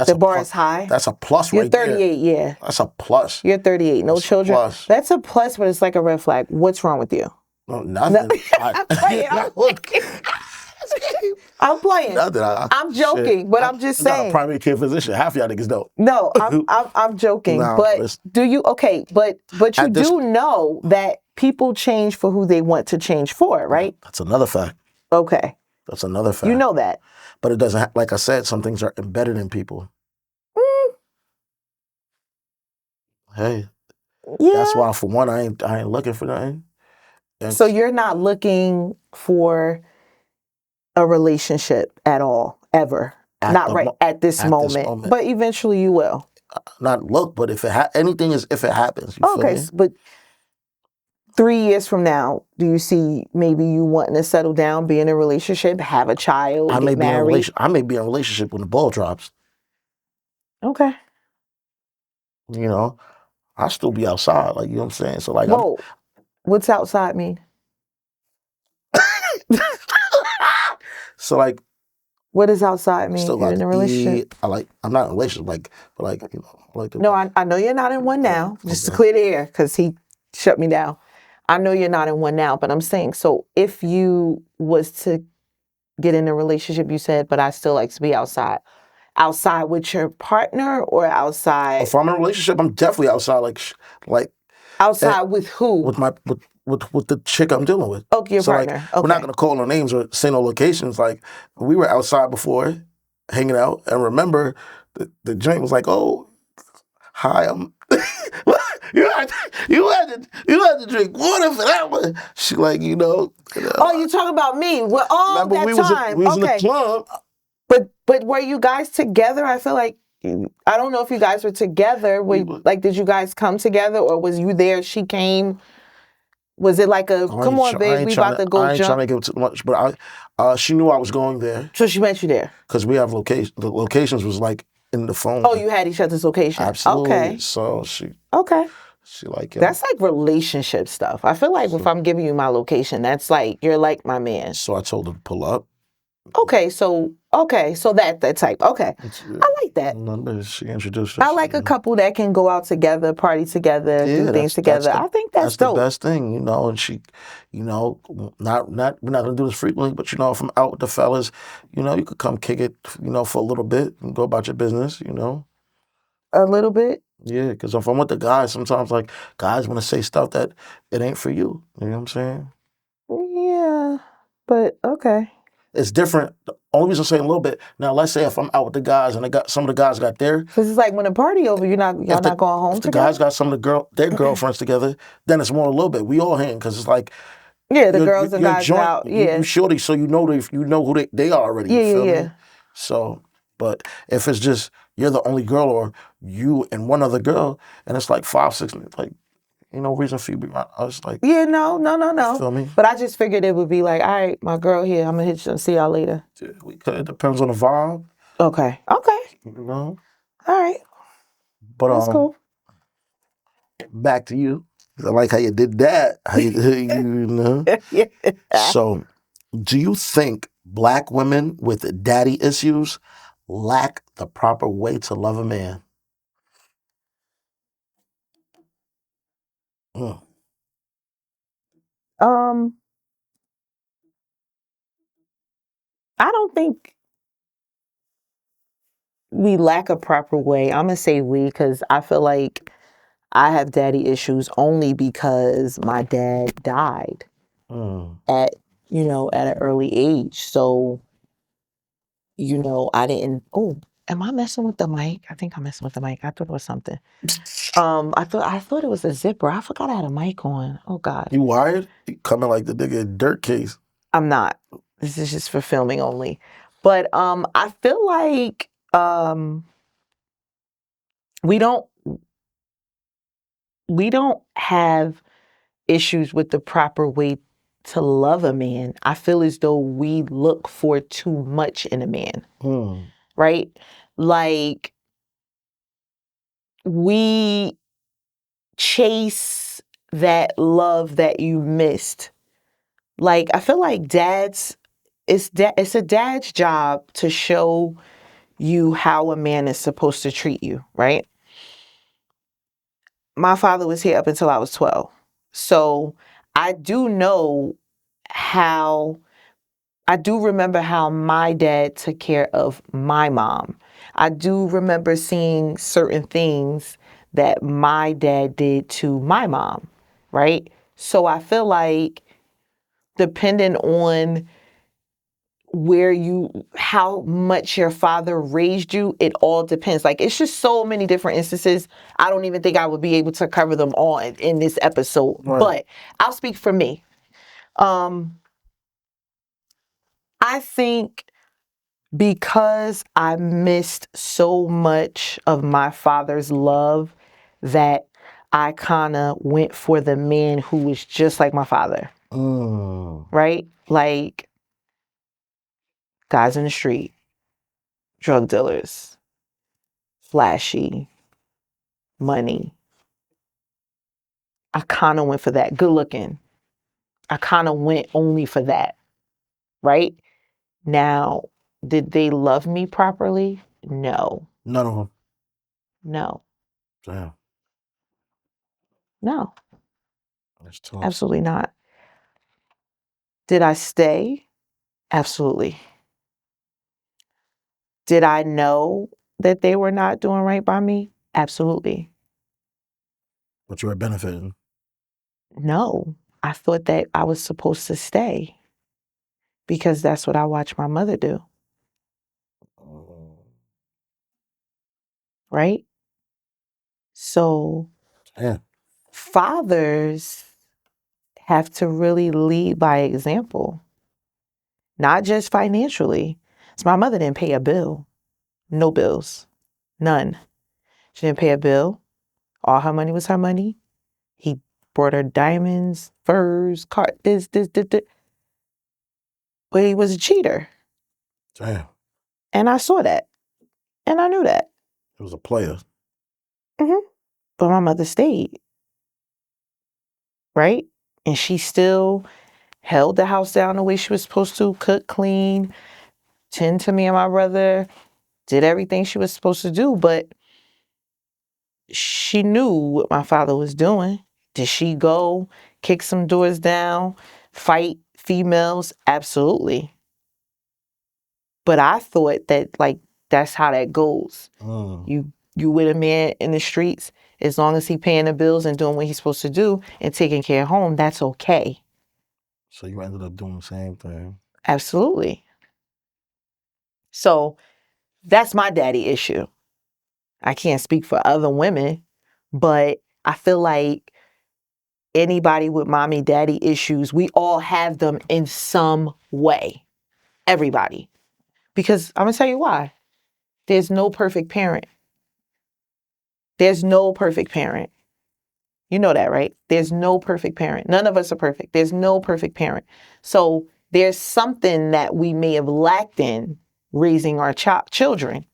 the a bar plus. is high. That's a plus You're right there. 38, yeah. That's a plus. You're 38, no That's a children. plus. That's a plus, but it's like a red flag. What's wrong with you? No, nothing. I'm playing. I'm playing. Nothing. I'm joking, but I'm just I got a saying. primary care physician. Half y'all niggas don't. No, I'm joking. Nah, but do you okay? But you At this- do know that people change for who they want to change for, right? That's another fact. Okay, That's another fact. you know that. But it doesn't. Like I said, some things are embedded in people. Hey, Yeah. that's why for one, I ain't looking for nothing. And So you're not looking for a relationship at all, ever. Not right at this moment. But eventually you will. Not look, but if anything is if it happens. You Okay, feel me? but 3 years from now, do you see maybe you wanting to settle down, be in a relationship, have a child, get married? I may be in a relationship when the ball drops. Okay. I'll still be outside. Like, you know what I'm saying? So like, Whoa, what's outside mean? So like, what does outside mean? still You're in a relationship. I'm not in a relationship, but like, I like to. No, I know you're not in one now. Just to clear the air, because he shut me down. I know you're not in one now, but I'm saying, so if you was to get in a relationship, you said, but I still like to be outside. Outside with your partner or outside? If I'm in a relationship, I'm definitely outside. Like outside with who? With with the chick I'm dealing with. Okay, your partner. Like, we're not gonna call no names or say no locations. Like we were outside before, hanging out, and remember the joint was like, oh, hi, I'm. you had to drink water for that one. She like, Oh, you talking about me? Well, all remember that we time. was in the Okay. club. But were you guys together? I feel like I don't know if you guys were together. Like, did you guys come together, or was you there? She came. Was it like a come on, babe, we about to go I ain't trying jump? to give too much, but she knew I was going there So she met you there. because we have location. The locations was like in the phone. Oh, you had each other's location. Absolutely. Okay. So Okay. she like, That's like relationship stuff. I feel like if I'm giving you my location, that's like you're like my man. So I told her to pull up. Okay, so that type. Okay. I like that. Remember, she introduced us. I like a couple that can go out together, party together, do things together. I think that's dope. The best thing, and she, not we're not gonna do this frequently, but if I'm out with the fellas, you could come kick it, for a little bit and go about your business, A little bit? Yeah, because if I'm with the guys, sometimes like guys want to say stuff that it ain't for you. You know what I'm saying? Yeah, but okay. It's different. The only reason I'm saying a little bit. Now, let's say if I'm out with the guys and some of the guys got there. Because it's like when a party over, y'all not going home if the together? guys got some of their girlfriends together, then it's more a little bit. We all hang because it's like. Yeah, the girls and guys out. Yeah. You shorty, so you know who they are already. Yeah, you feel yeah. me? So, but if it's just you're the only girl or you and one other girl, and it's like 5, 6, like, no reason for you to be around. I was like, yeah, no. Feel me? But I just figured it would be like, all right, my girl here, I'm gonna hit you and see y'all later. It depends on the vibe. Okay. All right. But that's cool. Back to you. I like how you did that. How you Yeah. So, do you think Black women with daddy issues lack the proper way to love a man? Mm. I don't think we lack a proper way. I'm gonna say we because I feel like I have daddy issues only because my dad died at an early age. So, I didn't. Oh, am I messing with the mic? I think I'm messing with the mic. I thought it was something. I thought it was a zipper. I forgot I had a mic on. Oh God. You wired? You coming like the nigga dirt case. I'm not. This is just for filming only. But I feel like we don't have issues with the proper way to love a man. I feel as though we look for too much in a man. Right? Like we chase that love that you missed. Like I feel like it's a dad's job to show you how a man is supposed to treat you, right? My father was here up until I was 12. So I do remember how my dad took care of my mom. I do remember seeing certain things that my dad did to my mom, right? So I feel like depending on how much your father raised you, it all depends. Like, it's just so many different instances. I don't even think I would be able to cover them all in this episode, but I'll speak for me. I think because I missed so much of my father's love that I kind of went for the man who was just like my father. Right? Like guys in the street, drug dealers, flashy, money. I kind of went for that. Good looking. I kind of went only for that. Right? Now, did they love me properly? No. None of them. No. Damn. No. That's tough. Absolutely not. Did I stay? Absolutely. Did I know that they were not doing right by me? Absolutely. But you were benefiting. No. I thought that I was supposed to stay because that's what I watched my mother do. Right? So, Yeah. fathers have to really lead by example, not just financially. So my mother didn't pay a bill, no bills, none. She didn't pay a bill. All her money was her money. He brought her diamonds, furs, car, this. But he was a cheater. Damn. And I saw that. And I knew that. It was a player. But my mother stayed. Right? And she still held the house down the way she was supposed to, cook, clean, tend to me and my brother, did everything she was supposed to do. But she knew what my father was doing. Did she go kick some doors down, fight females? Absolutely. But I thought that like that's how that goes. You with a man in the streets, as long as he paying the bills and doing what he's supposed to do and taking care of home, that's okay. So you ended up doing the same thing. Absolutely. So that's my daddy issue. I can't speak for other women, but I feel like anybody with mommy daddy issues, we all have them in some way. Everybody. Because I'm going to tell you why. There's no perfect parent. There's no perfect parent. You know that, right? There's no perfect parent. None of us are perfect. There's no perfect parent. So there's something that we may have lacked in raising our children,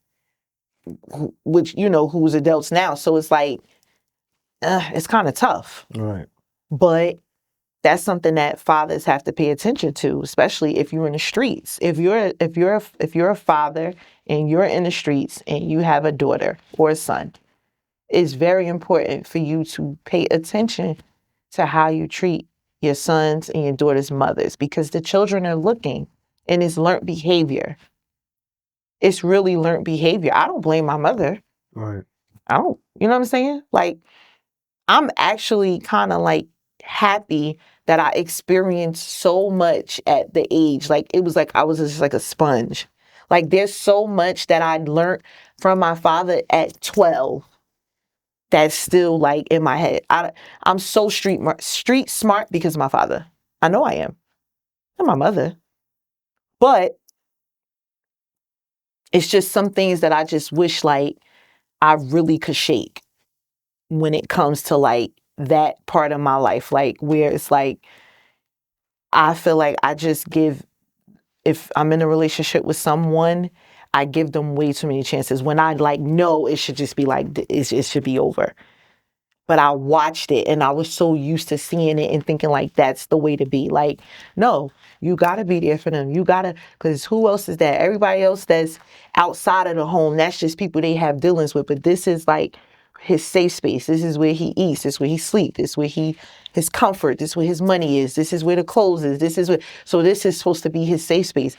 which, you know, who's adults now. So it's like, it's kind of tough. Right. But that's something that fathers have to pay attention to, especially if you're in the streets. If you're a father and you're in the streets and you have a daughter or a son, it's very important for you to pay attention to how you treat your sons and your daughter's mothers, because the children are looking, and it's learned behavior. It's really learned behavior. I don't blame my mother. Right. I don't, you know what I'm saying? Like, I'm actually kind of like happy that I experienced so much at the age. Like, it was like I was just like a sponge. Like, there's so much that I learned from my father at 12 that's still like in my head. I'm so street smart because of my father. I know I am. And my mother. But it's just some things that I just wish like I really could shake when it comes to like that part of my life. Like where it's like I feel like I just give, if I'm in a relationship with someone, I give them way too many chances when I like know it should just be like it should be over. But I watched it and I was so used to seeing it and thinking like that's the way to be. Like, no, you gotta be there for them. You gotta, because who else is that? Everybody else that's outside of the home, that's just people they have dealings with. But this is like his safe space. This is where he eats. This is where he sleeps. This is where his comfort. This is where his money is. This is where the clothes is. So this is supposed to be his safe space.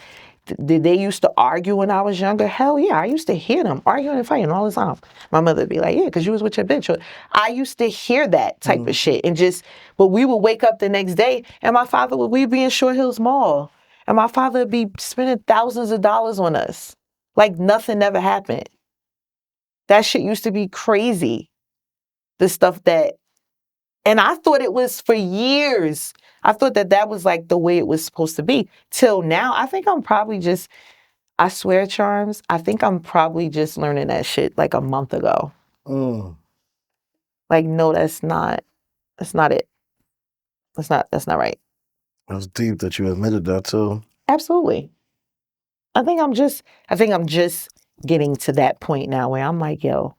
Did they used to argue when I was younger? Hell yeah, I used to hear them arguing and fighting all the time. My mother would be like, yeah, because you was with your bitch. I used to hear that type of shit and just, but we would wake up the next day and my father we'd be in Short Hills Mall and my father would be spending thousands of dollars on us. Like nothing never happened. That shit used to be crazy. The stuff that, and I thought it was for years. I thought that was like the way it was supposed to be. Till now, I think I'm probably just, I swear, Charms, I think I'm probably just learning that shit like a month ago. Like, no, that's not it. That's not right. That's deep that you admitted that too. Absolutely. I think I'm just getting to that point now where I'm like, yo,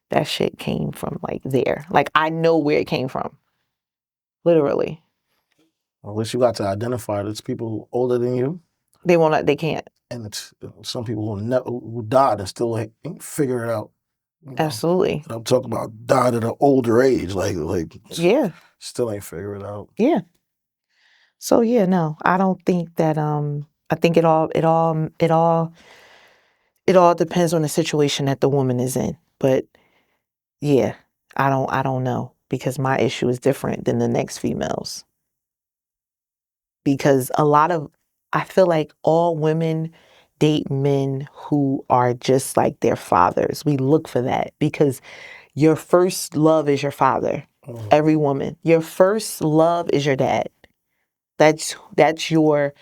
that shit came from like there. Like, I know where it came from. Literally. At least you got to identify it. It's people older than you. They can't. And it's some people who died and still ain't figure it out. You know? Absolutely. And I'm talking about died at an older age, like yeah, still ain't figure it out. Yeah. So yeah, no, I don't think that I think it all depends on the situation that the woman is in. But yeah, I don't know, because my issue is different than the next female's. Because I feel like all women date men who are just like their fathers. We look for that because your first love is your father. Every woman. Your first love is your dad. That's your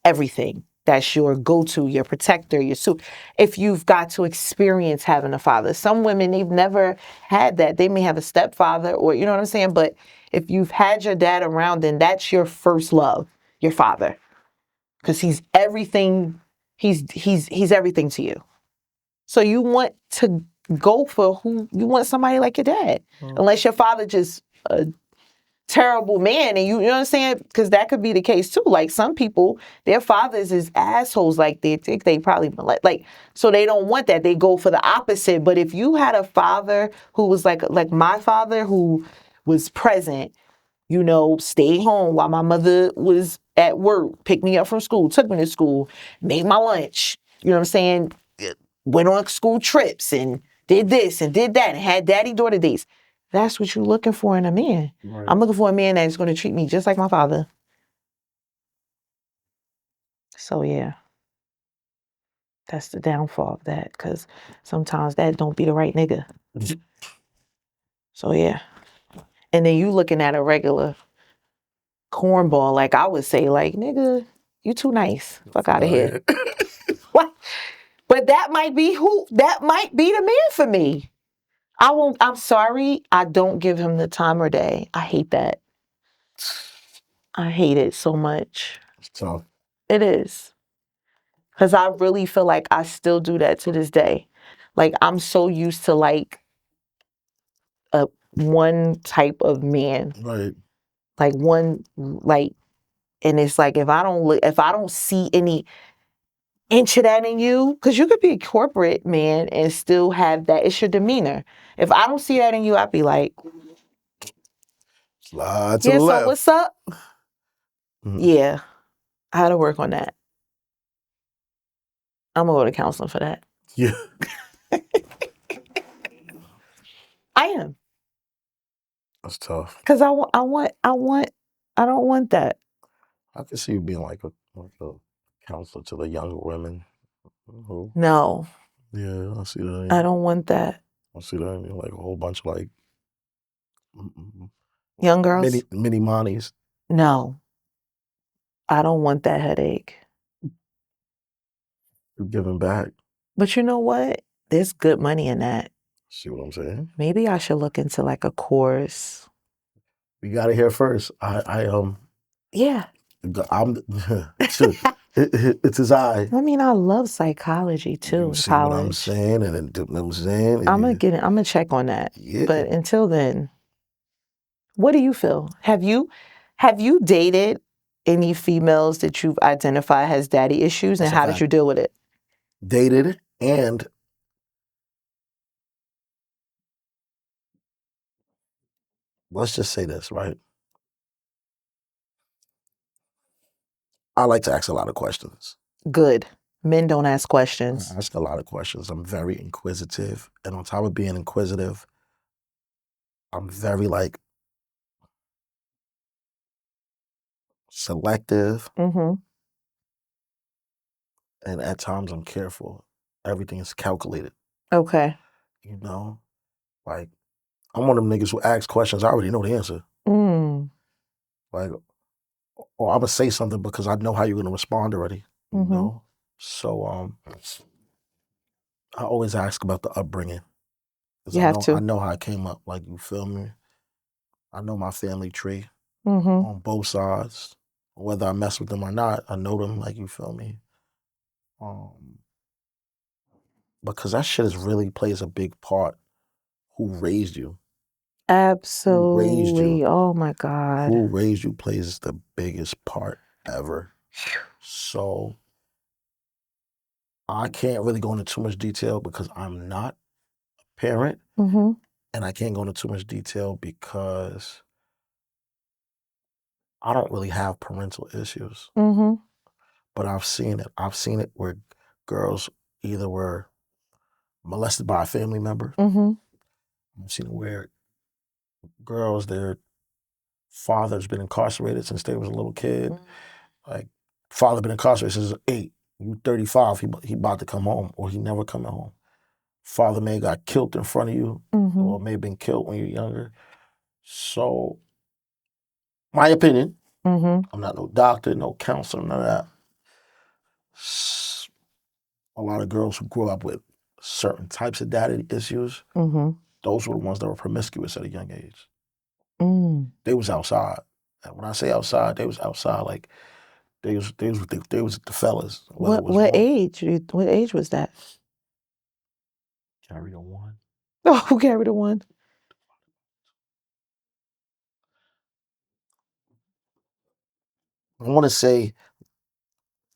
everything. That's your go-to, your protector, your suit. If you've got to experience having a father. Some women, they've never had that. They may have a stepfather or, you know what I'm saying? But if you've had your dad around, then that's your first love, your father. Because he's everything, he's everything to you. So you want to go for who, you want somebody like your dad. Unless your father just terrible man, and you know what I'm saying? Because that could be the case too. Like some people, their fathers is assholes. Like they think they probably like so they don't want that. They go for the opposite. But if you had a father who was like my father, who was present, you know, stayed home while my mother was at work, picked me up from school, took me to school, made my lunch, you know what I'm saying? Went on school trips and did this and did that and had daddy-daughter dates. That's what you're looking for in a man. Right. I'm looking for a man that's going to treat me just like my father. So, yeah. That's the downfall of that, because sometimes that don't be the right nigga. So, yeah. And then you looking at a regular cornball, like I would say, like, nigga, you too nice. Fuck out of here. What? But that might be the man for me. I'm sorry, I don't give him the time or day. I hate that. I hate it so much. It's tough. It is. Because I really feel like I still do that to this day. Like, I'm so used to, like, one type of man. Right. Like, one, like, and it's like, if I don't see any inch of that in you, because you could be a corporate man and still have that. It's your demeanor. If I don't see that in you, I'd be like, slide to yeah, the so left. what's up? Yeah, I had to work on that. I'm gonna go to counseling for that. Yeah. I am. That's tough. Because I don't want that. I can see you being like a counselor to the younger women. Who, No, yeah, I see that. I don't want that. I see that in like a whole bunch of like Young girls? mini Monties. No, I don't want that headache. You're giving back. But you know what? There's good money in that. See what I'm saying? Maybe I should look into like a course. We got it here first. Yeah. I'm it's his eye. I mean, I love psychology too You in see college. what I'm saying, and then what I'm saying. I'm gonna check on that. Yeah. But until then, what do you feel? Have you dated any females that you've identified has daddy issues, and how did you deal with it? Dated, and let's just say this, right? I like to ask a lot of questions. Good. Men don't ask questions. I ask a lot of questions. I'm very inquisitive, and on top of being inquisitive, I'm very like selective, Mm-hmm. and at times I'm careful. Everything is calculated. Okay. You know, like I'm one of them niggas who asks questions. I already know the answer. Like, or I'm gonna say something because I know how you're gonna respond already. You know, so I always ask about the upbringing. You have to. I know how I came up. Like, you feel me? I know my family tree on both sides. Whether I mess with them or not, I know them. Like, you feel me? Because that shit is really plays a big part. Who raised you? Absolutely. Who raised you? Oh my God. Who raised you plays the biggest part ever. So I can't really go into too much detail because I'm not a parent. And I can't go into too much detail because I don't really have parental issues. But I've seen it. I've seen it where girls either were molested by a family member. I've seen it where girls, their father's been incarcerated since they was a little kid. Like, father been incarcerated since he was 8. You 35, he about to come home, or he never coming home. Father may got killed in front of you, or may have been killed when you're younger. So, my opinion, Mm-hmm. I'm not no doctor, no counselor, none of that. A lot of girls who grew up with certain types of daddy issues, Mm-hmm. those were the ones that were promiscuous at a young age. Mm. They was outside. And when I say outside, they was outside like they was the fellas, whether it was What one. age? What age was that? Carry the one. Oh, who carried the one? I want to say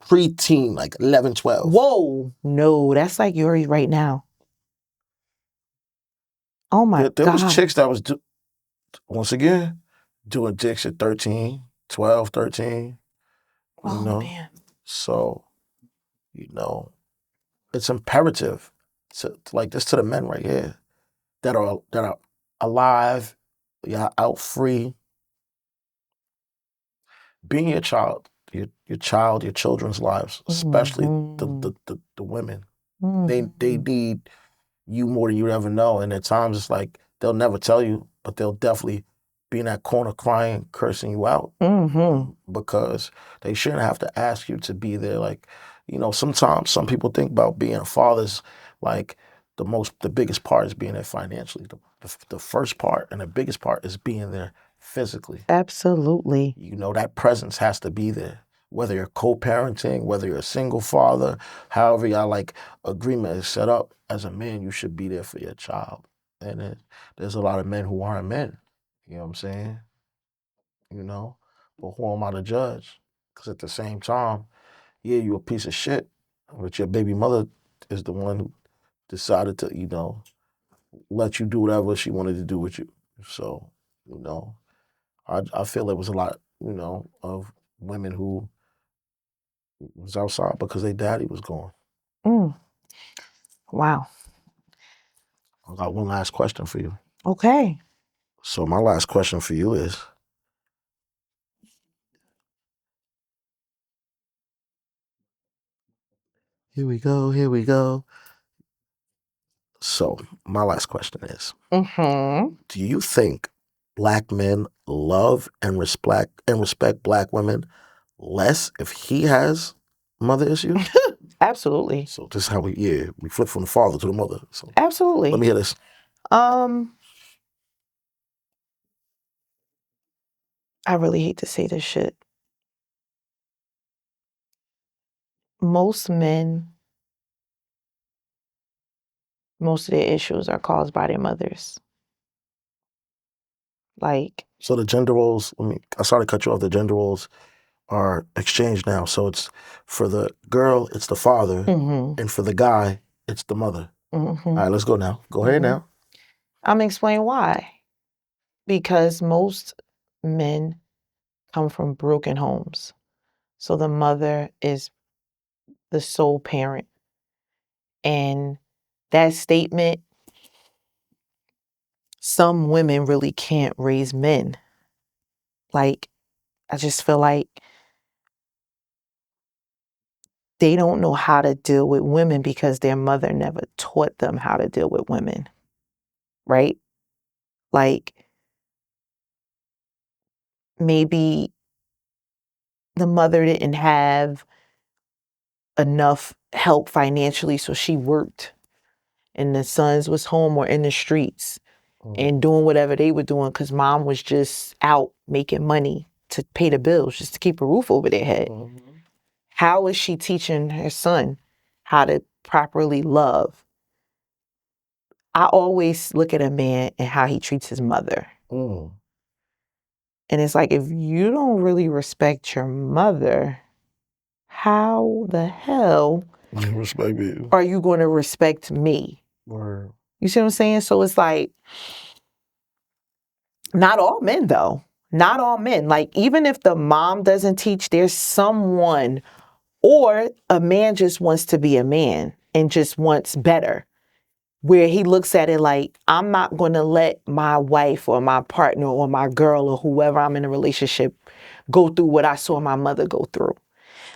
preteen, like 11, 12. Whoa, no, that's like Yuri right now. Oh my There was God. chicks that was, once again, doing dicks at 13, 12, 13, you Oh know. man. So, you know, it's imperative to like this to the men right here that are alive, yeah, out free, being your child, your children's lives, especially Mm-hmm. the women. They Mm-hmm. need you more than you ever know. And at times it's like they'll never tell you, but they'll definitely be in that corner crying, cursing you out Mm-hmm. because they shouldn't have to ask you to be there. Like, sometimes some people think about being a father's like the biggest part is being there financially. The first part and the biggest part is being there physically. Absolutely. That presence has to be there. Whether you're co-parenting, whether you're a single father, however y'all like agreement is set up, as a man, you should be there for your child. And there's a lot of men who aren't men. You know what I'm saying? You know? But who am I to judge? Because at the same time, yeah, you a piece of shit. But your baby mother is the one who decided to, let you do whatever she wanted to do with you. So, you know, I feel there was a lot, of women who was outside because their daddy was gone. Mm. Wow. I got one last question for you. Okay. So my last question for you is, here we go, here we go. So my last question is, Mm-hmm. do you think black men love and respect black women less if he has mother issues? Absolutely. So this is how we flip from the father to the mother. So let Absolutely. me hear this. Um, I really hate to say this shit. Most men, most of their issues are caused by their mothers. Like, So the gender roles, I sorry to cut you off, the gender roles are exchanged now. So it's for the girl, it's the father, mm-hmm. and for the guy, it's the mother. Mm-hmm. All right, let's go now. Go ahead Mm-hmm. now. I'm gonna explain why. Because most men come from broken homes. So the mother is the sole parent. And that statement, some women really can't raise men. Like, I just feel like they don't know how to deal with women because their mother never taught them how to deal with women. Right? Like, maybe the mother didn't have enough help financially, so she worked and the sons was home or in the streets and doing whatever they were doing because mom was just out making money to pay the bills, just to keep a roof over their head. Mm-hmm. How is she teaching her son how to properly love? I always look at a man and how he treats his mother. Mm. And it's like, if you don't really respect your mother, how the hell Respect you. are you going to respect me? Word. You see what I'm saying? So it's like, not all men, though. Not all men. Like, even if the mom doesn't teach, there's someone, or a man just wants to be a man and just wants better, where he looks at it like, I'm not going to let my wife or my partner or my girl or whoever I'm in a relationship go through what I saw my mother go through.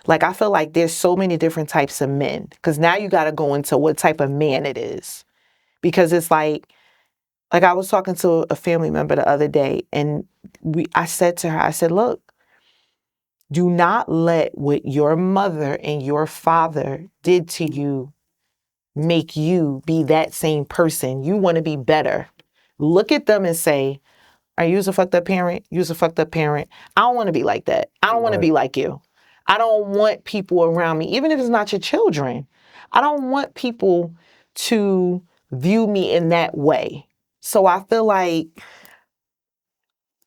Like, I feel like there's so many different types of men, because now you got to go into what type of man it is. Because it's like, Like I was talking to a family member the other day, and I said to her, I said, look, do not let what your mother and your father did to you make you be that same person. You want to be better. Look at them and say, are you a fucked up parent? You's a fucked up parent. I don't want to be like that. I don't want to Right. be like you. I don't want people around me, even if it's not your children. I don't want people to view me in that way. So I feel like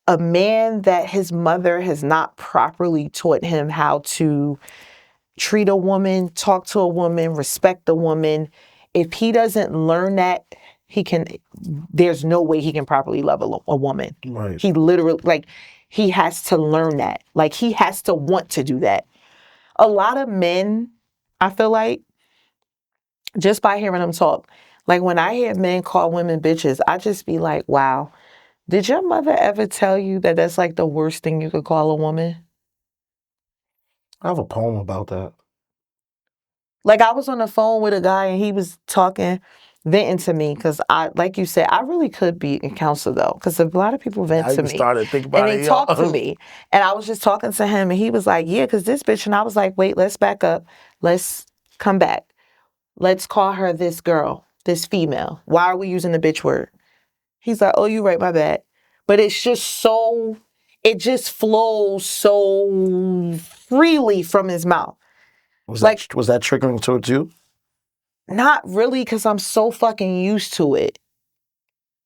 a man that his mother has not properly taught him how to treat a woman, talk to a woman, respect a woman, if he doesn't learn that, there's no way he can properly love a woman. Right. He literally, like, he has to learn that. Like, he has to want to do that. A lot of men, I feel like, just by hearing them talk, like when I hear men call women bitches, I just be like, wow, did your mother ever tell you that that's like the worst thing you could call a woman? I have a poem about that. Like I was on the phone with a guy and he was talking, venting to me because like you said, I really could be a counselor though, because a lot of people vent I to even me started thinking and about they it. talk to me, and I was just talking to him and he was like, yeah, because this bitch, and I was like, wait, let's back up, let's come back, let's call her this girl, this female. Why are we using the bitch word? He's like, oh, you right, my bad. But it's just so, it just flows so freely from his mouth. Was Like, that triggering towards you? not really, because I'm so fucking used to it.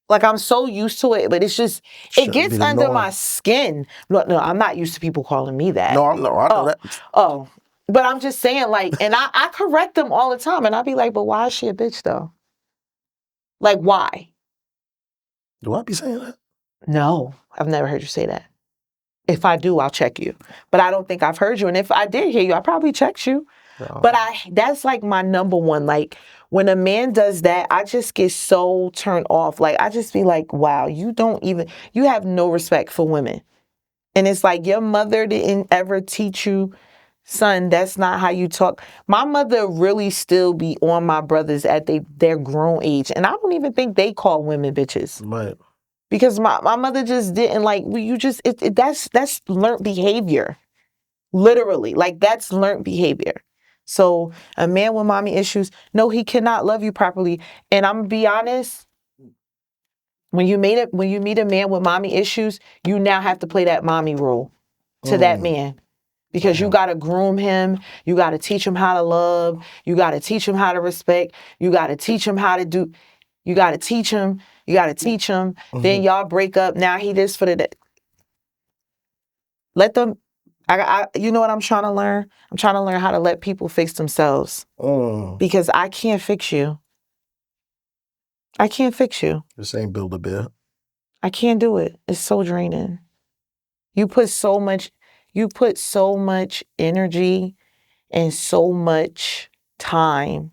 Like, I'm so used to it, but it's just, it Shouldn't gets be the under norm. my skin. No, I'm not used to people calling me that. No, I know that. Oh, but I'm just saying, like, and I correct them all the time, and I be like, but why is she a bitch, though? Like, why? Do I be saying that? No, I've never heard you say that. If I do, I'll check you. But I don't think I've heard you. And if I did hear you, I probably checked you. No. But that's like my number one. Like when a man does that, I just get so turned off. Like I just be like, wow, you have no respect for women. And it's like your mother didn't ever teach you, son, that's not how you talk. My mother really still be on my brothers at their grown age. And I don't even think they call women bitches. Right. Because my mother just didn't like, that's learned behavior. Literally, like that's learned behavior. So a man with mommy issues, no, he cannot love you properly. And I'm gonna be honest, when you meet a man with mommy issues, you now have to play that mommy role to that man. Because you got to groom him. You got to teach him how to love. You got to teach him how to respect. You got to teach him how to do. You got to teach him. You got to teach him. Then y'all break up. Now he this for the. Let them. You know what I'm trying to learn? I'm trying to learn how to let people fix themselves. Because I can't fix you. I can't fix you. This ain't Build-A-Bear. I can't do it. It's so draining. You put so much energy and so much time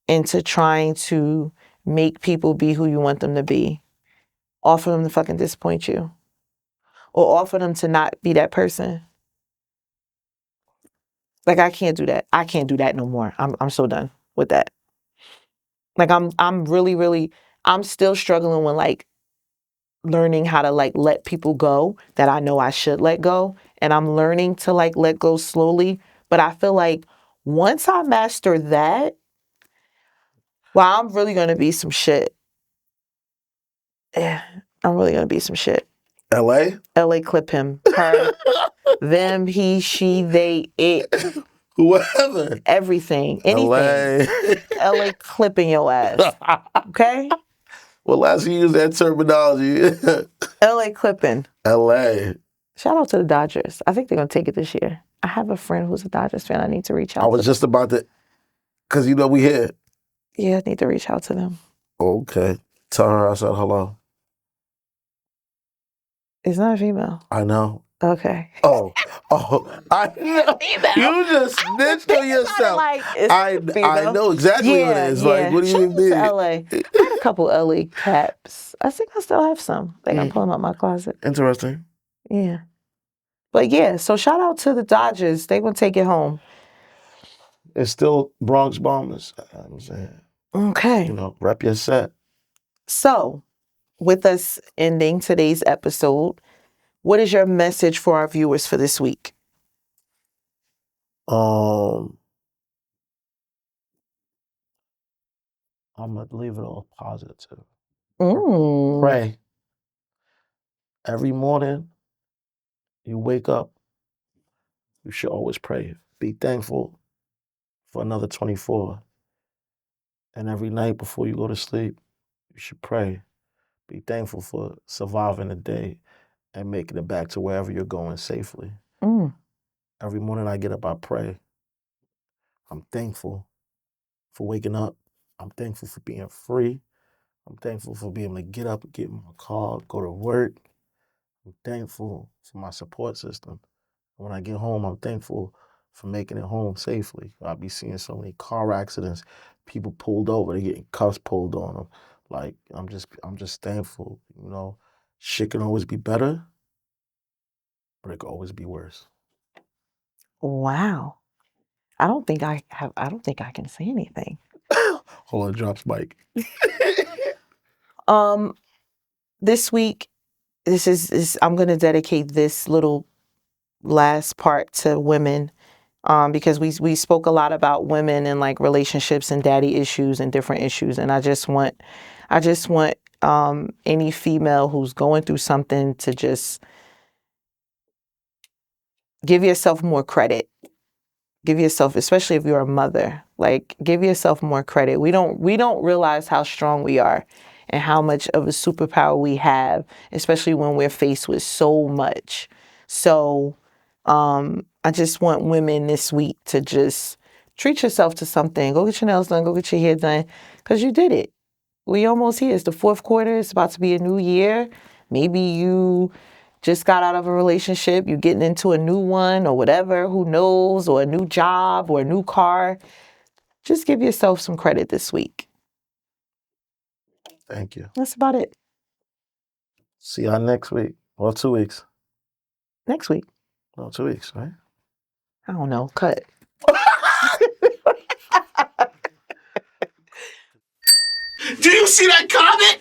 into trying to make people be who you want them to be. Offer them to fucking disappoint you. Or offer them to not be that person. Like I can't do that. I can't do that no more. I'm so done with that. Like I'm really I'm still struggling with like learning how to like let people go that I know I should let go. And I'm learning to like let go slowly. But I feel like once I master that, well, I'm really gonna be some shit. Yeah, I'm really gonna be some shit. L.A.? LA clip him. Her, them, he, she, they, it. Whoever. Everything. Anything. LA clipping your ass. Okay? Well, last you use that terminology. LA clipping. L.A. Shout out to the Dodgers. I think they're gonna take it this year. I have a friend who's a Dodgers fan. I need to reach out to. I was just about to, because you know we here. Yeah, I need to reach out to them. Okay. Tell her I said hello. It's not a female. I know. Okay. Oh, I know. You just snitched on yourself. Like, I know exactly what it is. Yeah. Like, what do you mean? To LA. I had a couple LA caps. I think I still have some. I think I'm pulling out my closet. Interesting. Yeah. But yeah, so shout out to the Dodgers. They gonna take it home. It's still Bronx Bombers. I'm saying. Okay. You know, rep your set. So with us ending today's episode, what is your message for our viewers for this week? I'm gonna leave it all positive. Pray. Every morning you wake up, you should always pray. Be thankful for another 24. And every night before you go to sleep, you should pray. Be thankful for surviving the day and making it back to wherever you're going safely. Every morning I get up, I pray. I'm thankful for waking up. I'm thankful for being free. I'm thankful for being able to get up, get in my car, go to work. I'm thankful for my support system. When I get home, I'm thankful for making it home safely. I'll be seeing so many car accidents, people pulled over, they getting cuffs pulled on them. Like I'm just thankful. You know, shit can always be better, but it can always be worse. Wow. I don't think I can say anything. Hold on, drops mic. This week, this is I'm gonna dedicate this little last part to women. Because we spoke a lot about women and like relationships and daddy issues and different issues, and I just want any female who's going through something to just give yourself more credit. Give yourself, especially if you're a mother, like give yourself more credit. We don't realize how strong we are and how much of a superpower we have, especially when we're faced with so much. So I just want women this week to just treat yourself to something. Go get your nails done, go get your hair done, because you did it. We almost here. It's the fourth quarter. It's about to be a new year. Maybe you just got out of a relationship, you're getting into a new one or whatever, who knows, or a new job or a new car. Just give yourself some credit this week. Thank you. That's about it. See y'all next week. Or 2 weeks. Next week. No, 2 weeks, right? I don't know. Cut. Do you see that comment?